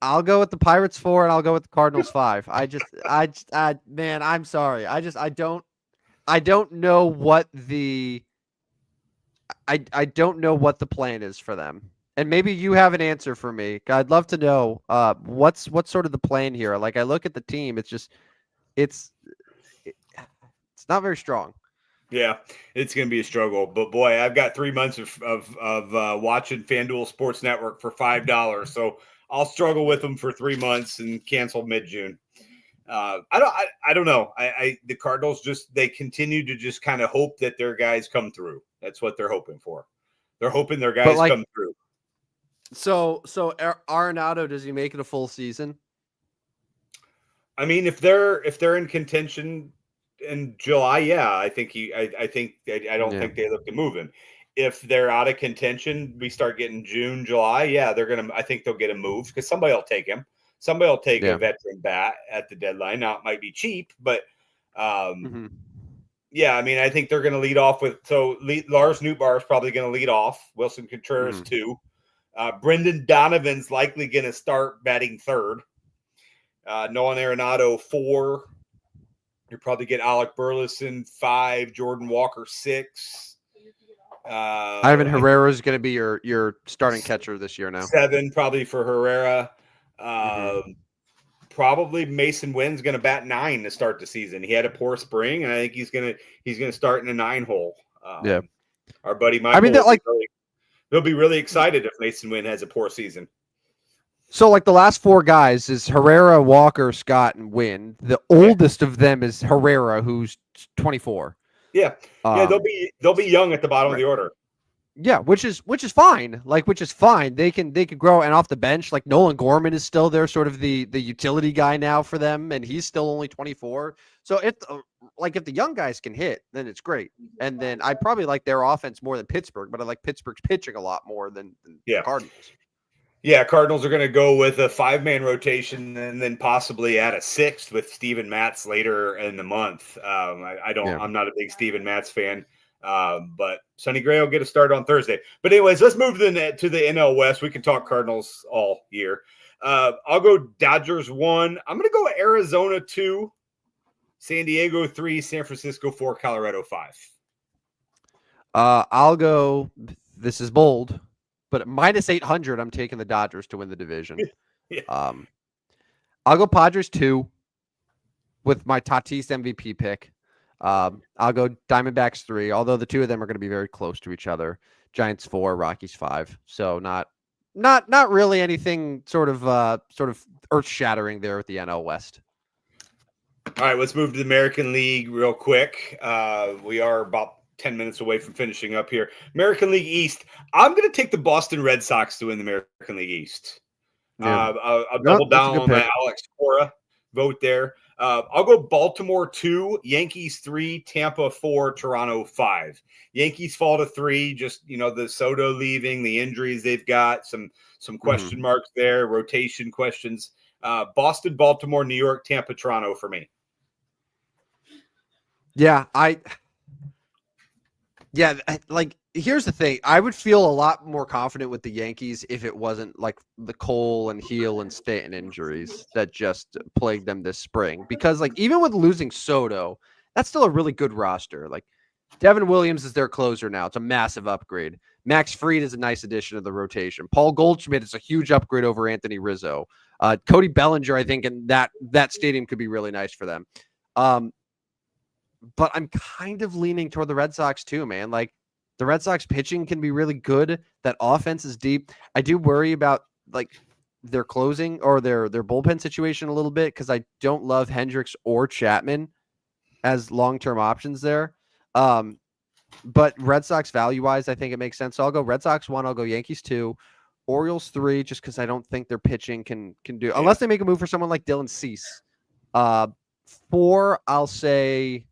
I'll go with the Pirates 4 and I'll go with the Cardinals 5. Man, I'm sorry. I don't know what the what the plan is for them. And maybe you have an answer for me. I'd love to know what's sort of the plan here. Like, I look at the team, it's not very strong. Yeah, it's going to be a struggle. But boy, I've got 3 months of watching FanDuel Sports Network for $5, so I'll struggle with them for 3 months and cancel mid-June. I don't know. The Cardinals they continue to just kind of hope that their guys come through. That's what they're hoping for. They're hoping their guys come through. So Arenado, does he make it a full season? I mean, if they're in contention in July, yeah, I think I don't think they look to move him. If they're out of contention, we start getting June, July. Yeah, I think they'll get him moved because somebody will take him. Somebody will take a veteran bat at the deadline. Now it might be cheap, but yeah, I mean, I think they're going to lead off with Lars Nootbaar is probably going to lead off. Wilson Contreras 2. Brendan Donovan's likely going to start batting 3rd. Nolan Arenado 4. You probably get Alec Burleson 5, Jordan Walker 6. Ivan Herrera is going to be your starting catcher this year now. 7 probably for Herrera. Probably Mason Wynn's going to bat 9 to start the season. He had a poor spring, and I think he's going to start in a 9 hole. Our buddy Michael. I mean, they'll be really excited if Mason Wynn has a poor season. So, like, the last 4 guys is Herrera, Walker, Scott, and Wynn. The oldest of them is Herrera, who's 24. Yeah, they'll be young at the bottom of the order. Yeah, which is fine. Which is fine. They can grow, and off the bench, like Nolan Gorman is still there, sort of the utility guy now for them, and he's still only 24. So if the young guys can hit, then it's great. And then I probably like their offense more than Pittsburgh, but I like Pittsburgh's pitching a lot more than the Cardinals. Yeah, Cardinals are going to go with a 5-man rotation and then possibly add a 6th with Steven Matz later in the month. I'm not a big Steven Matz fan, but Sonny Gray will get a start on Thursday. But anyways, let's move to the NL West. We can talk Cardinals all year. I'll go Dodgers 1. I'm going to go Arizona 2, San Diego 3, San Francisco 4, Colorado 5. I'll go. This is bold, but at -800, I'm taking the Dodgers to win the division. Yeah. I'll go Padres 2 with my Tatis MVP pick. I'll go Diamondbacks 3, although the two of them are going to be very close to each other. Giants 4, Rockies 5. So not really anything sort of earth-shattering there at the NL West. All right, let's move to the American League real quick. We are about 10 minutes away from finishing up here. American League East. I'm going to take the Boston Red Sox to win the American League East. Yeah. I'll double down on my Alex Cora vote there. I'll go Baltimore 2, Yankees 3, Tampa 4, Toronto 5. Yankees fall to 3. Just the Soto leaving, the injuries they've got, some question marks there, rotation questions. Boston, Baltimore, New York, Tampa, Toronto for me. Yeah, here's the thing. I would feel a lot more confident with the Yankees if it wasn't like the Cole and Heel and Stanton injuries that just plagued them this spring. Because even with losing Soto, that's still a really good roster. Like Devin Williams is their closer now. It's a massive upgrade. Max Fried is a nice addition to the rotation. Paul Goldschmidt is a huge upgrade over Anthony Rizzo. Cody Bellinger, I think, in that stadium could be really nice for them. But I'm kind of leaning toward the Red Sox too, man. Like the Red Sox pitching can be really good. That offense is deep. I do worry about their closing or their bullpen situation a little bit because I don't love Hendricks or Chapman as long-term options there. But Red Sox value-wise, I think it makes sense. So I'll go Red Sox 1. I'll go Yankees 2. Orioles 3, just because I don't think their pitching can do unless they make a move for someone like Dylan Cease. 4, I'll say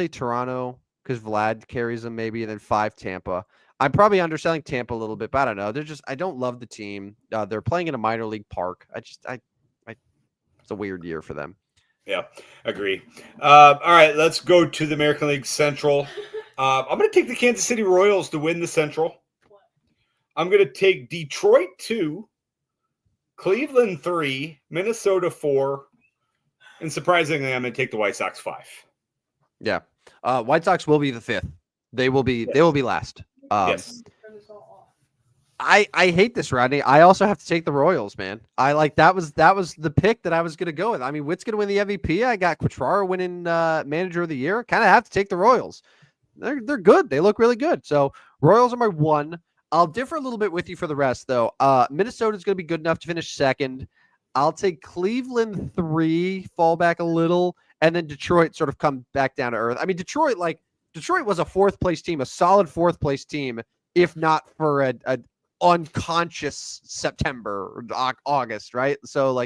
Toronto because Vlad carries them maybe, and then 5 Tampa. I'm probably underselling Tampa a little bit, but I don't know. I don't love the team. They're playing in a minor league park. It's a weird year for them. Yeah, agree. All right, let's go to the American League Central. I'm going to take the Kansas City Royals to win the Central. I'm going to take Detroit 2, Cleveland 3, Minnesota 4, and surprisingly, I'm going to take the White Sox 5. Yeah, White Sox will be the 5th. They will be. Yes. They will be last. Yes. I hate this, Rodney. I also have to take the Royals, man. That was the pick that I was going to go with. I mean, Witt's going to win the MVP. I got Quattraro winning Manager of the Year. Kind of have to take the Royals. They're good. They look really good. So Royals are my 1. I'll differ a little bit with you for the rest, though. Minnesota's going to be good enough to finish 2nd. I'll take Cleveland 3, fall back a little, and then Detroit sort of come back down to earth. I mean, Detroit was a 4th place team, a solid 4th place team, if not for a unconscious September or August, right? So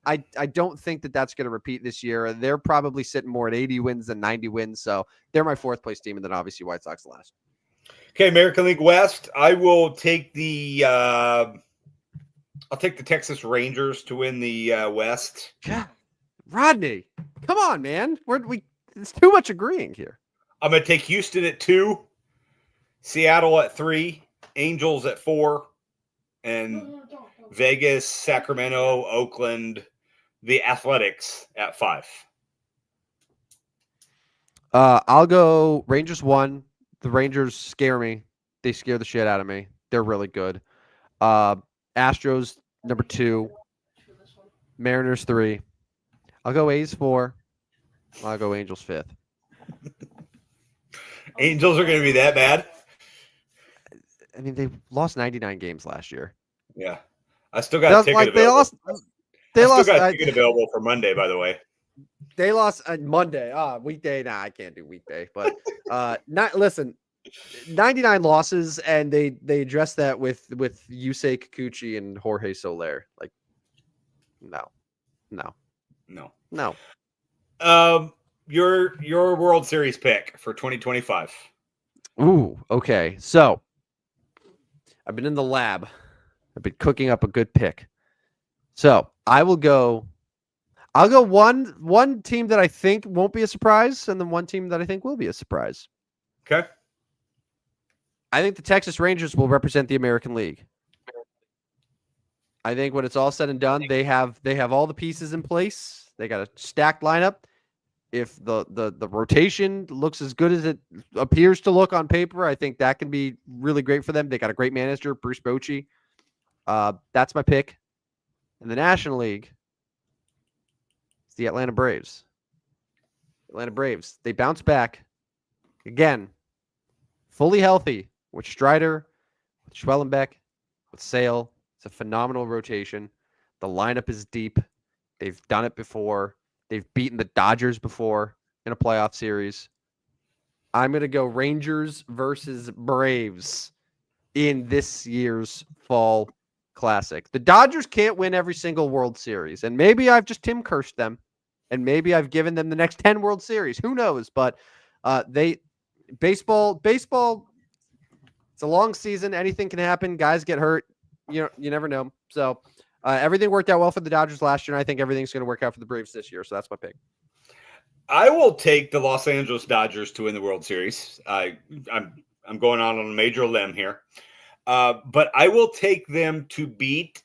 I don't think that's going to repeat this year. They're probably sitting more at 80 wins than 90 wins. So they're my 4th place team, and then obviously White Sox last. Okay, American League West. I will take the Texas Rangers to win the West. God, Rodney, come on, man. It's too much agreeing here. I'm going to take Houston at 2, Seattle at 3, Angels at 4, and Vegas, Sacramento, Oakland, the Athletics at 5. I'll go Rangers 1. The Rangers scare me. They scare the shit out of me. They're really good. Astros number 2. Mariners 3. I'll go A's 4. I'll go Angels 5th. Angels are going to be that bad? I mean, they lost 99 games last year. Yeah. I still got a ticket available. They lost got a ticket available for Monday, by the way. They lost Monday. Weekday. Nah, I can't do weekday. But listen, 99 losses, and they addressed that with Yusei Kikuchi and Jorge Soler. No. Your World Series pick for 2025. Ooh, okay. So I've been in the lab. I've been cooking up a good pick. So I'll go one team that I think won't be a surprise, and then one team that I think will be a surprise. Okay. I think the Texas Rangers will represent the American League. I think when it's all said and done, they have all the pieces in place. They got a stacked lineup. If the rotation looks as good as it appears to look on paper, I think that can be really great for them. They got a great manager, Bruce Bochy. That's my pick. In the National League, it's the Atlanta Braves. Atlanta Braves. They bounce back again, fully healthy with Strider, with Schwellenbeck, with Sale. It's a phenomenal rotation. The lineup is deep. They've done it before. They've beaten the Dodgers before in a playoff series. I'm going to go Rangers versus Braves in this year's Fall Classic. The Dodgers can't win every single World Series, and maybe I've just Tim cursed them, and maybe I've given them the next 10 World Series. Who knows? But baseball, it's a long season. Anything can happen. Guys get hurt. You never know. So everything worked out well for the Dodgers last year, and I think everything's going to work out for the Braves this year. So that's my pick. I will take the Los Angeles Dodgers to win the World Series. I'm going on a major limb here. But I will take them to beat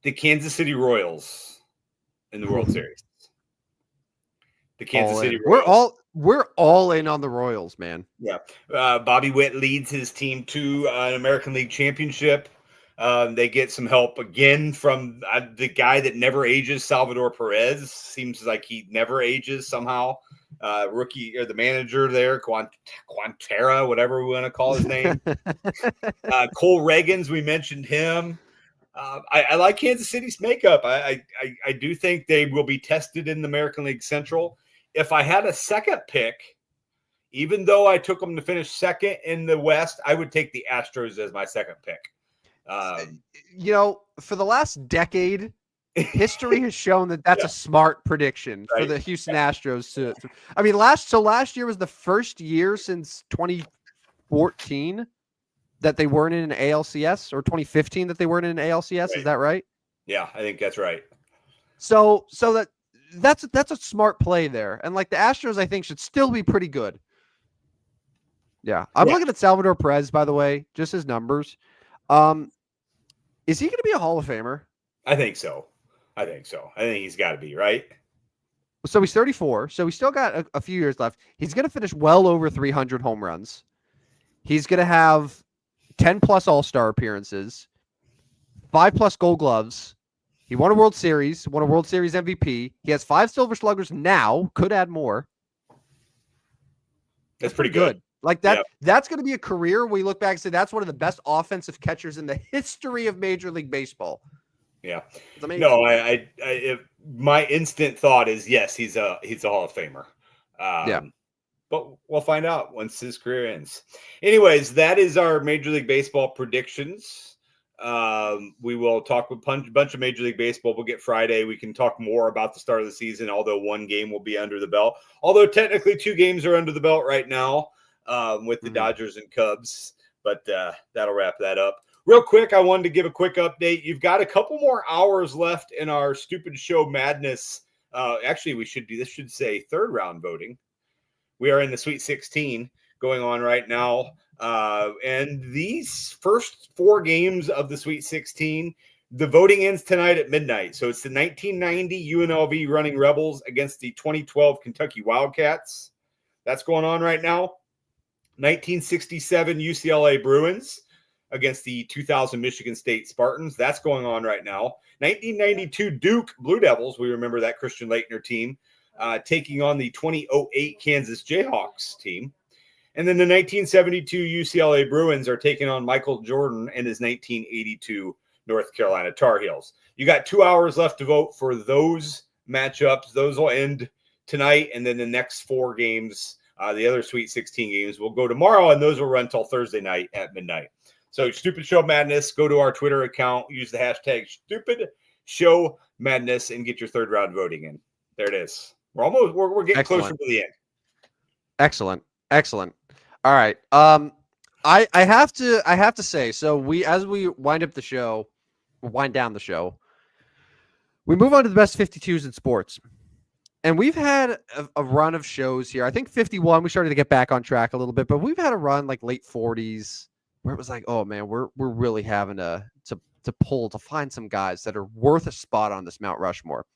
the Kansas City Royals in the World Series. The Kansas City Royals. We're all in on the Royals, man. Yeah. Bobby Witt leads his team to an American League championship. They get some help again from the guy that never ages, Salvador Perez. Seems like he never ages somehow. Rookie or the manager there, Quantera, whatever we want to call his name. Cole Reagans, we mentioned him. I like Kansas City's makeup. I do think they will be tested in the American League Central. If I had a second pick, even though I took them to finish second in the West, I would take the Astros as my second pick. For the last decade, history has shown that that's a smart prediction for the Houston Astros. Last year was the first year since 2014 that they weren't in an ALCS, or 2015 that they weren't in an ALCS. Right. Is that right? Yeah, I think that's right. So that's a smart play there. And like the Astros, I think, should still be pretty good. Yeah. I'm looking at Salvador Perez, by the way, just his numbers. Is he going to be a Hall of Famer? I think so. I think he's got to be, right? So he's 34. So he's still got a few years left. He's going to finish well over 300 home runs. He's going to have 10 plus All-Star appearances, 5 plus Gold Gloves. He won a World Series MVP. He has 5 Silver Sluggers now. Could add more. That's pretty good. Like that. Yep. That's going to be a career we look back and say that's one of the best offensive catchers in the history of Major League Baseball. Yeah. No, my instant thought is yes, he's a Hall of Famer. But we'll find out once his career ends. Anyways, that is our Major League Baseball predictions. We will talk with a bunch of Major League Baseball. We'll get Friday. We can talk more about the start of the season, although one game will be under the belt. Although technically 2 games are under the belt right now with the Dodgers and Cubs. But that'll wrap that up. Real quick, I wanted to give a quick update. You've got a couple more hours left in our Stupid Show Madness. Actually, this should say third round voting. We are in the Sweet 16 going on right now. And these first 4 games of the Sweet 16, the voting ends tonight at midnight. So it's the 1990 UNLV Running Rebels against the 2012 Kentucky Wildcats. That's going on right now. 1967 UCLA Bruins against the 2000 Michigan State Spartans. That's going on right now. 1992 Duke Blue Devils. We remember that Christian Laettner team taking on the 2008 Kansas Jayhawks team. And then the 1972 UCLA Bruins are taking on Michael Jordan and his 1982 North Carolina Tar Heels. You got 2 hours left to vote for those matchups. Those will end tonight, and then the next 4 games, the other Sweet 16 games, will go tomorrow, and those will run till Thursday night at midnight. So Stupid Show Madness, go to our Twitter account, use the hashtag Stupid Show Madness, and get your third round voting in. There it is. We're getting closer to the end. Excellent. All right. I have to say, so as we wind down the show, we move on to the best 52s in sports. And we've had a run of shows here. I think 51, we started to get back on track a little bit, but we've had a run like late 40s where it was like, oh man, we're really having to find some guys that are worth a spot on this Mount Rushmore.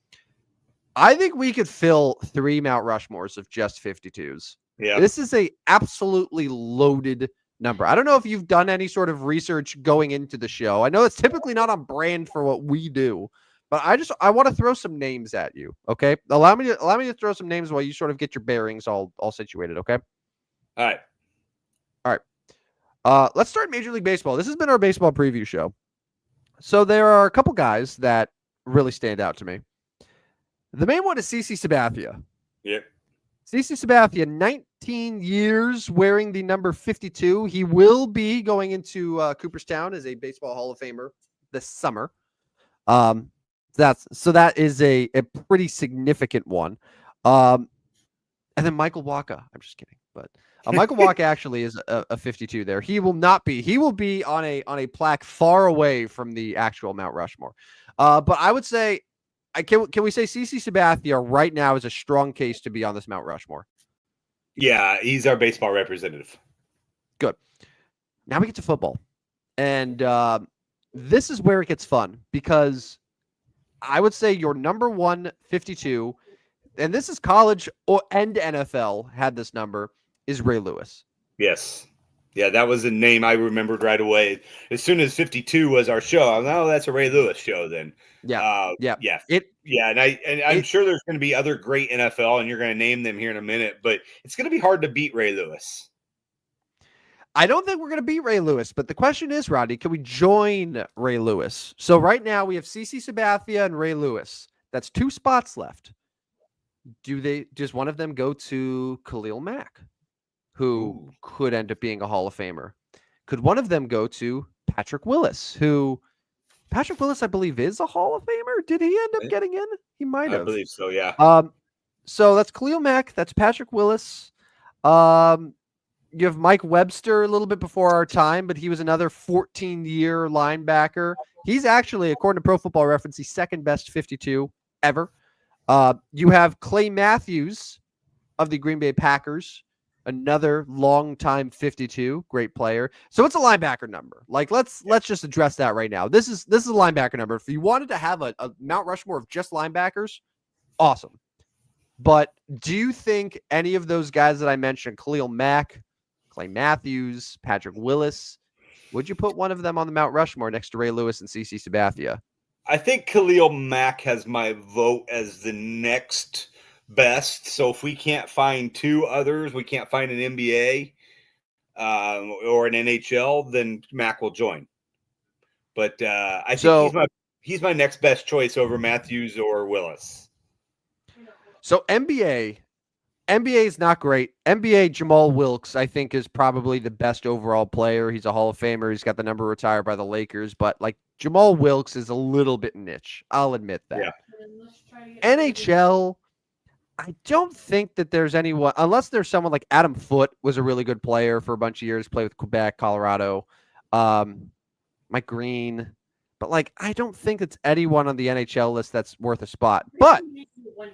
I think we could fill 3 Mount Rushmores of just 52s. Yeah. This is a absolutely loaded number. I don't know if you've done any sort of research going into the show. I know it's typically not on brand for what we do, but I want to throw some names at you. Okay. Allow me to throw some names while you sort of get your bearings all situated. Okay. All right. Let's start Major League Baseball. This has been our baseball preview show. So there are a couple guys that really stand out to me. The main one is CC Sabathia. Yep. CC Sabathia, 19 years wearing the number 52. He will be going into Cooperstown as a Baseball Hall of Famer this summer. That is a pretty significant one. And then Michael Wacha. I'm just kidding, but Michael Wacha actually is a 52 there. He will not be. He will be on a plaque far away from the actual Mount Rushmore. But I would say, can we say CC Sabathia right now is a strong case to be on this Mount Rushmore? Yeah, he's our baseball representative. Good. Now we get to football. And this is where it gets fun because I would say your number 152, and this is college and NFL had this number, is Ray Lewis. Yes. Yeah, that was a name I remembered right away. As soon as 52 was our show, I'm like, oh, that's a Ray Lewis show then. Yeah. I'm sure there's going to be other great NFL, and you're going to name them here in a minute, but it's going to be hard to beat Ray Lewis. I don't think we're going to beat Ray Lewis, but the question is, Rodney, can we join Ray Lewis? So right now we have CC Sabathia and Ray Lewis. That's 2 spots left. Does one of them go to Khalil Mack, who could end up being a Hall of Famer? Could one of them go to Patrick Willis, Patrick Willis, I believe, is a Hall of Famer? Did he end up getting in? He might have. I believe so, yeah. So that's Khalil Mack. That's Patrick Willis. You have Mike Webster a little bit before our time, but he was another 14-year linebacker. He's actually, according to Pro Football Reference, the second best 52 ever. You have Clay Matthews of the Green Bay Packers, another long-time 52, great player. So it's a linebacker number. Like let's just address that right now. This is a linebacker number. If you wanted to have a Mount Rushmore of just linebackers, awesome. But do you think any of those guys that I mentioned, Khalil Mack, Clay Matthews, Patrick Willis, would you put one of them on the Mount Rushmore next to Ray Lewis and CC Sabathia? I think Khalil Mack has my vote as the next best. So if we can't find 2 others, we can't find an NBA or an NHL, then Mack will join. But I think he's my next best choice over Matthews or Willis. So NBA is not great. NBA Jamal Wilkes, I think, is probably the best overall player. He's a Hall of Famer. He's got the number retired by the Lakers, but like Jamal Wilkes is a little bit niche. I'll admit that. Yeah. NHL, I don't think that there's anyone, unless there's someone like Adam Foote was a really good player for a bunch of years, played with Quebec, Colorado, Mike Green. But like, I don't think it's anyone on the NHL list that's worth a spot. But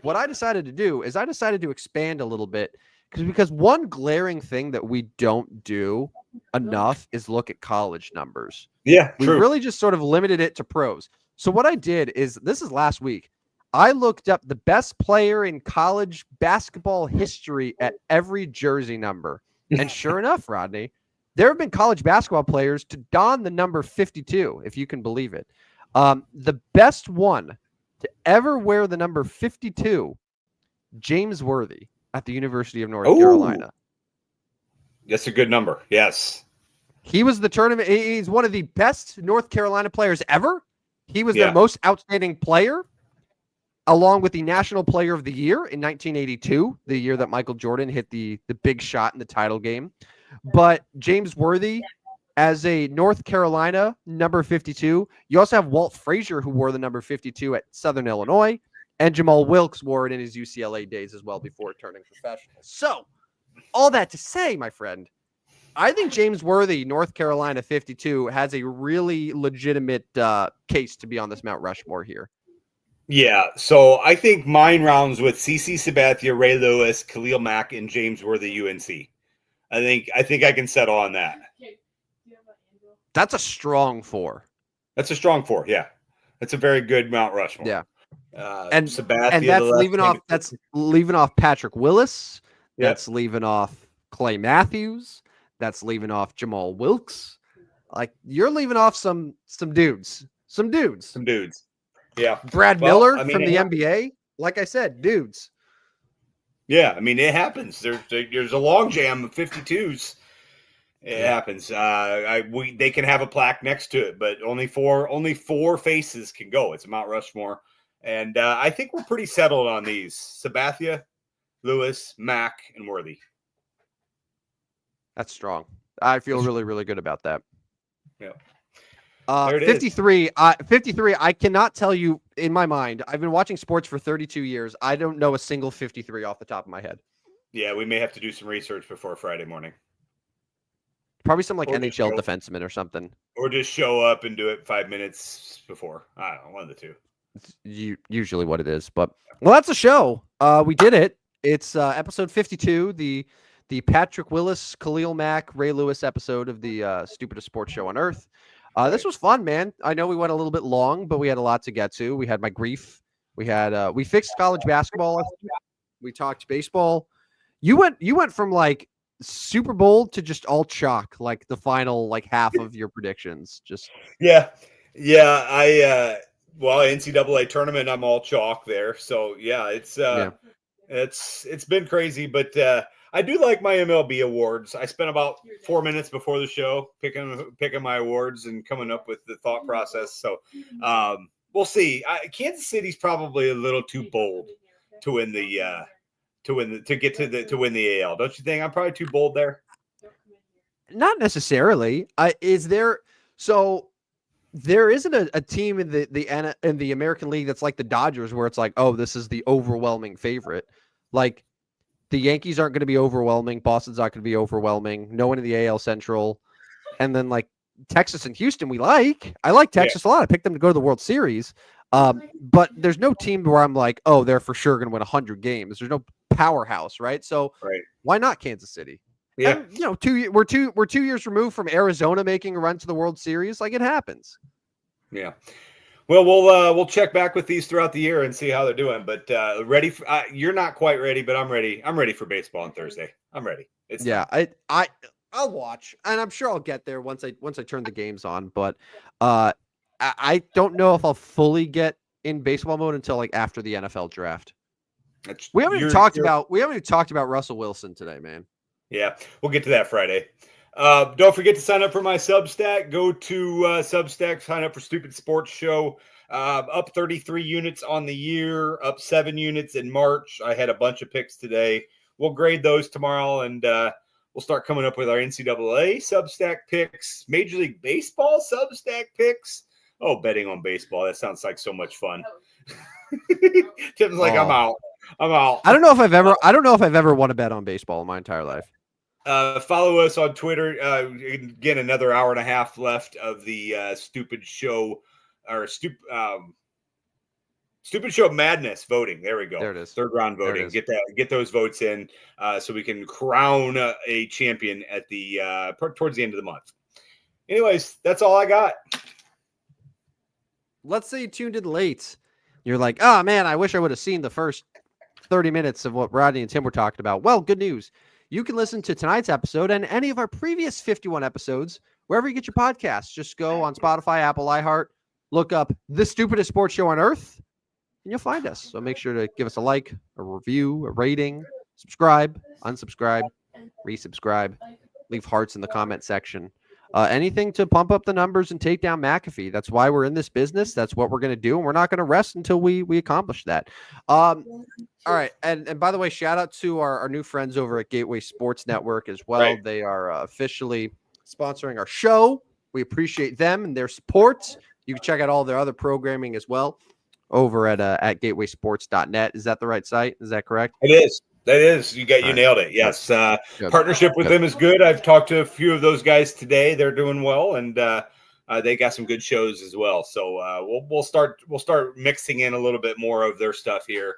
what I decided to do is I decided to expand a little bit because one glaring thing that we don't do enough is look at college numbers. Yeah, we really just sort of limited it to pros. So what I did is, this is last week, I looked up the best player in college basketball history at every jersey number. And sure enough, Rodney, there have been college basketball players to don the number 52, if you can believe it. The best one to ever wear the number 52, James Worthy at the University of North Carolina. That's a good number. Yes. He was the tournament. He's one of the best North Carolina players ever. He was their most outstanding player, along with the National Player of the Year in 1982, the year that Michael Jordan hit the big shot in the title game. But James Worthy, as a North Carolina number 52, you also have Walt Frazier, who wore the number 52 at Southern Illinois, and Jamal Wilkes wore it in his UCLA days as well before turning professional. So, all that to say, my friend, I think James Worthy, North Carolina 52, has a really legitimate case to be on this Mount Rushmore here. Yeah, so I think mine rounds with CC Sabathia, Ray Lewis, Khalil Mack, and James Worthy UNC. I think I can settle on that. That's a strong 4. That's a strong 4, yeah. That's a very good Mount Rushmore. Yeah. And Sabathia, that's leaving off Patrick Willis. Yep. That's leaving off Clay Matthews. That's leaving off Jamal Wilkes. Like, you're leaving off some dudes. Some dudes. Yeah. Brad Miller from the NBA. Like I said, dudes. Yeah, I mean, it happens. There's a long jam of 52s. It happens. They can have a plaque next to it, but only four faces can go. It's a Mount Rushmore. And I think we're pretty settled on these. Sabathia, Lewis, Mack, and Worthy. That's strong. I feel really, really good about that. Yeah. 53. 53. I cannot tell you in my mind. I've been watching sports for 32 years. I don't know a single 53 off the top of my head. Yeah, we may have to do some research before Friday morning. Probably some NHL defenseman or something. Or just show up and do it 5 minutes before. I don't know, one of the two. It's usually what it is. But, well, that's a show. We did it. It's episode 52, the Patrick Willis, Khalil Mack, Ray Lewis episode of the Stupidest Sports Show on Earth. This was fun, man. I know we went a little bit long, but we had a lot to get to. We had my grief. We had we fixed college basketball. We talked baseball. You went from like super bold to just all chalk, like the final like half of your predictions. Just yeah. NCAA tournament, I'm all chalk there. So yeah, it's been crazy, but I do like my MLB awards. I spent about 4 minutes before the show picking my awards and coming up with the thought process. So we'll see. Kansas City's probably a little too bold to win the win the AL. Don't you think? I'm probably too bold there. Not necessarily. There isn't a team in the American League that's like the Dodgers, where it's like, oh, this is the overwhelming favorite. Like, the Yankees aren't going to be overwhelming. Boston's not going to be overwhelming. No one in the AL Central. And then like Texas and Houston, I like Texas a lot. I picked them to go to the World Series. But there's no team where I'm like, oh, they're for sure going to win 100 games. There's no powerhouse, right? So why not Kansas City? Yeah. And, we're 2 years removed from Arizona making a run to the World Series. Like, it happens. Yeah. Well, we'll check back with these throughout the year and see how they're doing. But ready for, you're not quite ready, but I'm ready. I'm ready for baseball on Thursday. I'm ready. I'll watch, and I'm sure I'll get there once I turn the games on. But I don't know if I'll fully get in baseball mode until like after the NFL draft. We haven't even talked about Russell Wilson today, man. Yeah, we'll get to that Friday. Don't forget to sign up for my Substack. Go to Substack, sign up for Stupid Sports Show. Up 33 units on the year, up 7 units in March. I had a bunch of picks today. We'll grade those tomorrow, and we'll start coming up with our NCAA Substack picks, Major League Baseball Substack picks. Oh, betting on baseball. That sounds like so much fun. Tim's like, I'm out. I don't know if I've ever won a bet on baseball in my entire life. Follow us on Twitter. Again, another hour and a half left of the Stupid Show or Stupid Show Madness voting. There we go. There it is. Third round voting. Get those votes in so we can crown a champion at the towards the end of the month. Anyways, that's all I got. Let's say you tuned in late. You're like, oh man, I wish I would have seen the first 30 minutes of what Rodney and Tim were talking about. Well, good news. You can listen to tonight's episode and any of our previous 51 episodes wherever you get your podcasts. Just go on Spotify, Apple, iHeart, look up The Stupidest Sports Show on Earth, and you'll find us. So make sure to give us a like, a review, a rating, subscribe, unsubscribe, resubscribe, leave hearts in the comment section. Anything to pump up the numbers and take down McAfee. That's why we're in this business. That's what we're going to do. And we're not going to rest until we accomplish that. All right. And by the way, shout out to our new friends over at Gateway Sports Network as well. Right. They are officially sponsoring our show. We appreciate them and their support. You can check out all their other programming as well over at gatewaysports.net. Is that the right site? Is that correct? It is. That is, you nailed it. Yes. Partnership with them is good. I've talked to a few of those guys today. They're doing well, and they got some good shows as well. So we'll start mixing in a little bit more of their stuff here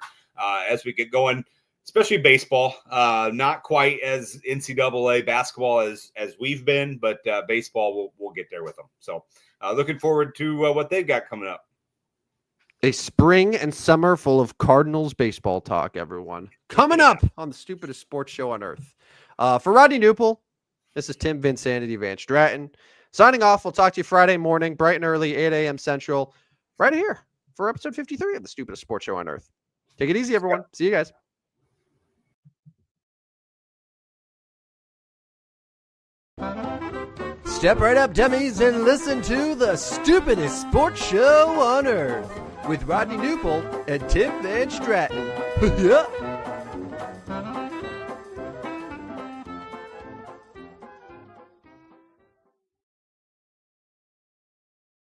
as we get going, especially baseball. Not quite as NCAA basketball as we've been, but baseball we'll get there with them. So looking forward to what they've got coming up. A spring and summer full of Cardinals baseball talk, everyone. Coming up on the stupidest sports show on earth. For Rodney Newpel, this is Tim Vinsanity Van Stratton. Signing off. We'll talk to you Friday morning, bright and early, 8 a.m. Central, right here for episode 53 of the stupidest sports show on earth. Take it easy, everyone. See you guys. Step right up, dummies, and listen to the stupidest sports show on earth with Rodney Newpel and Tim Van Stratton. Yeah.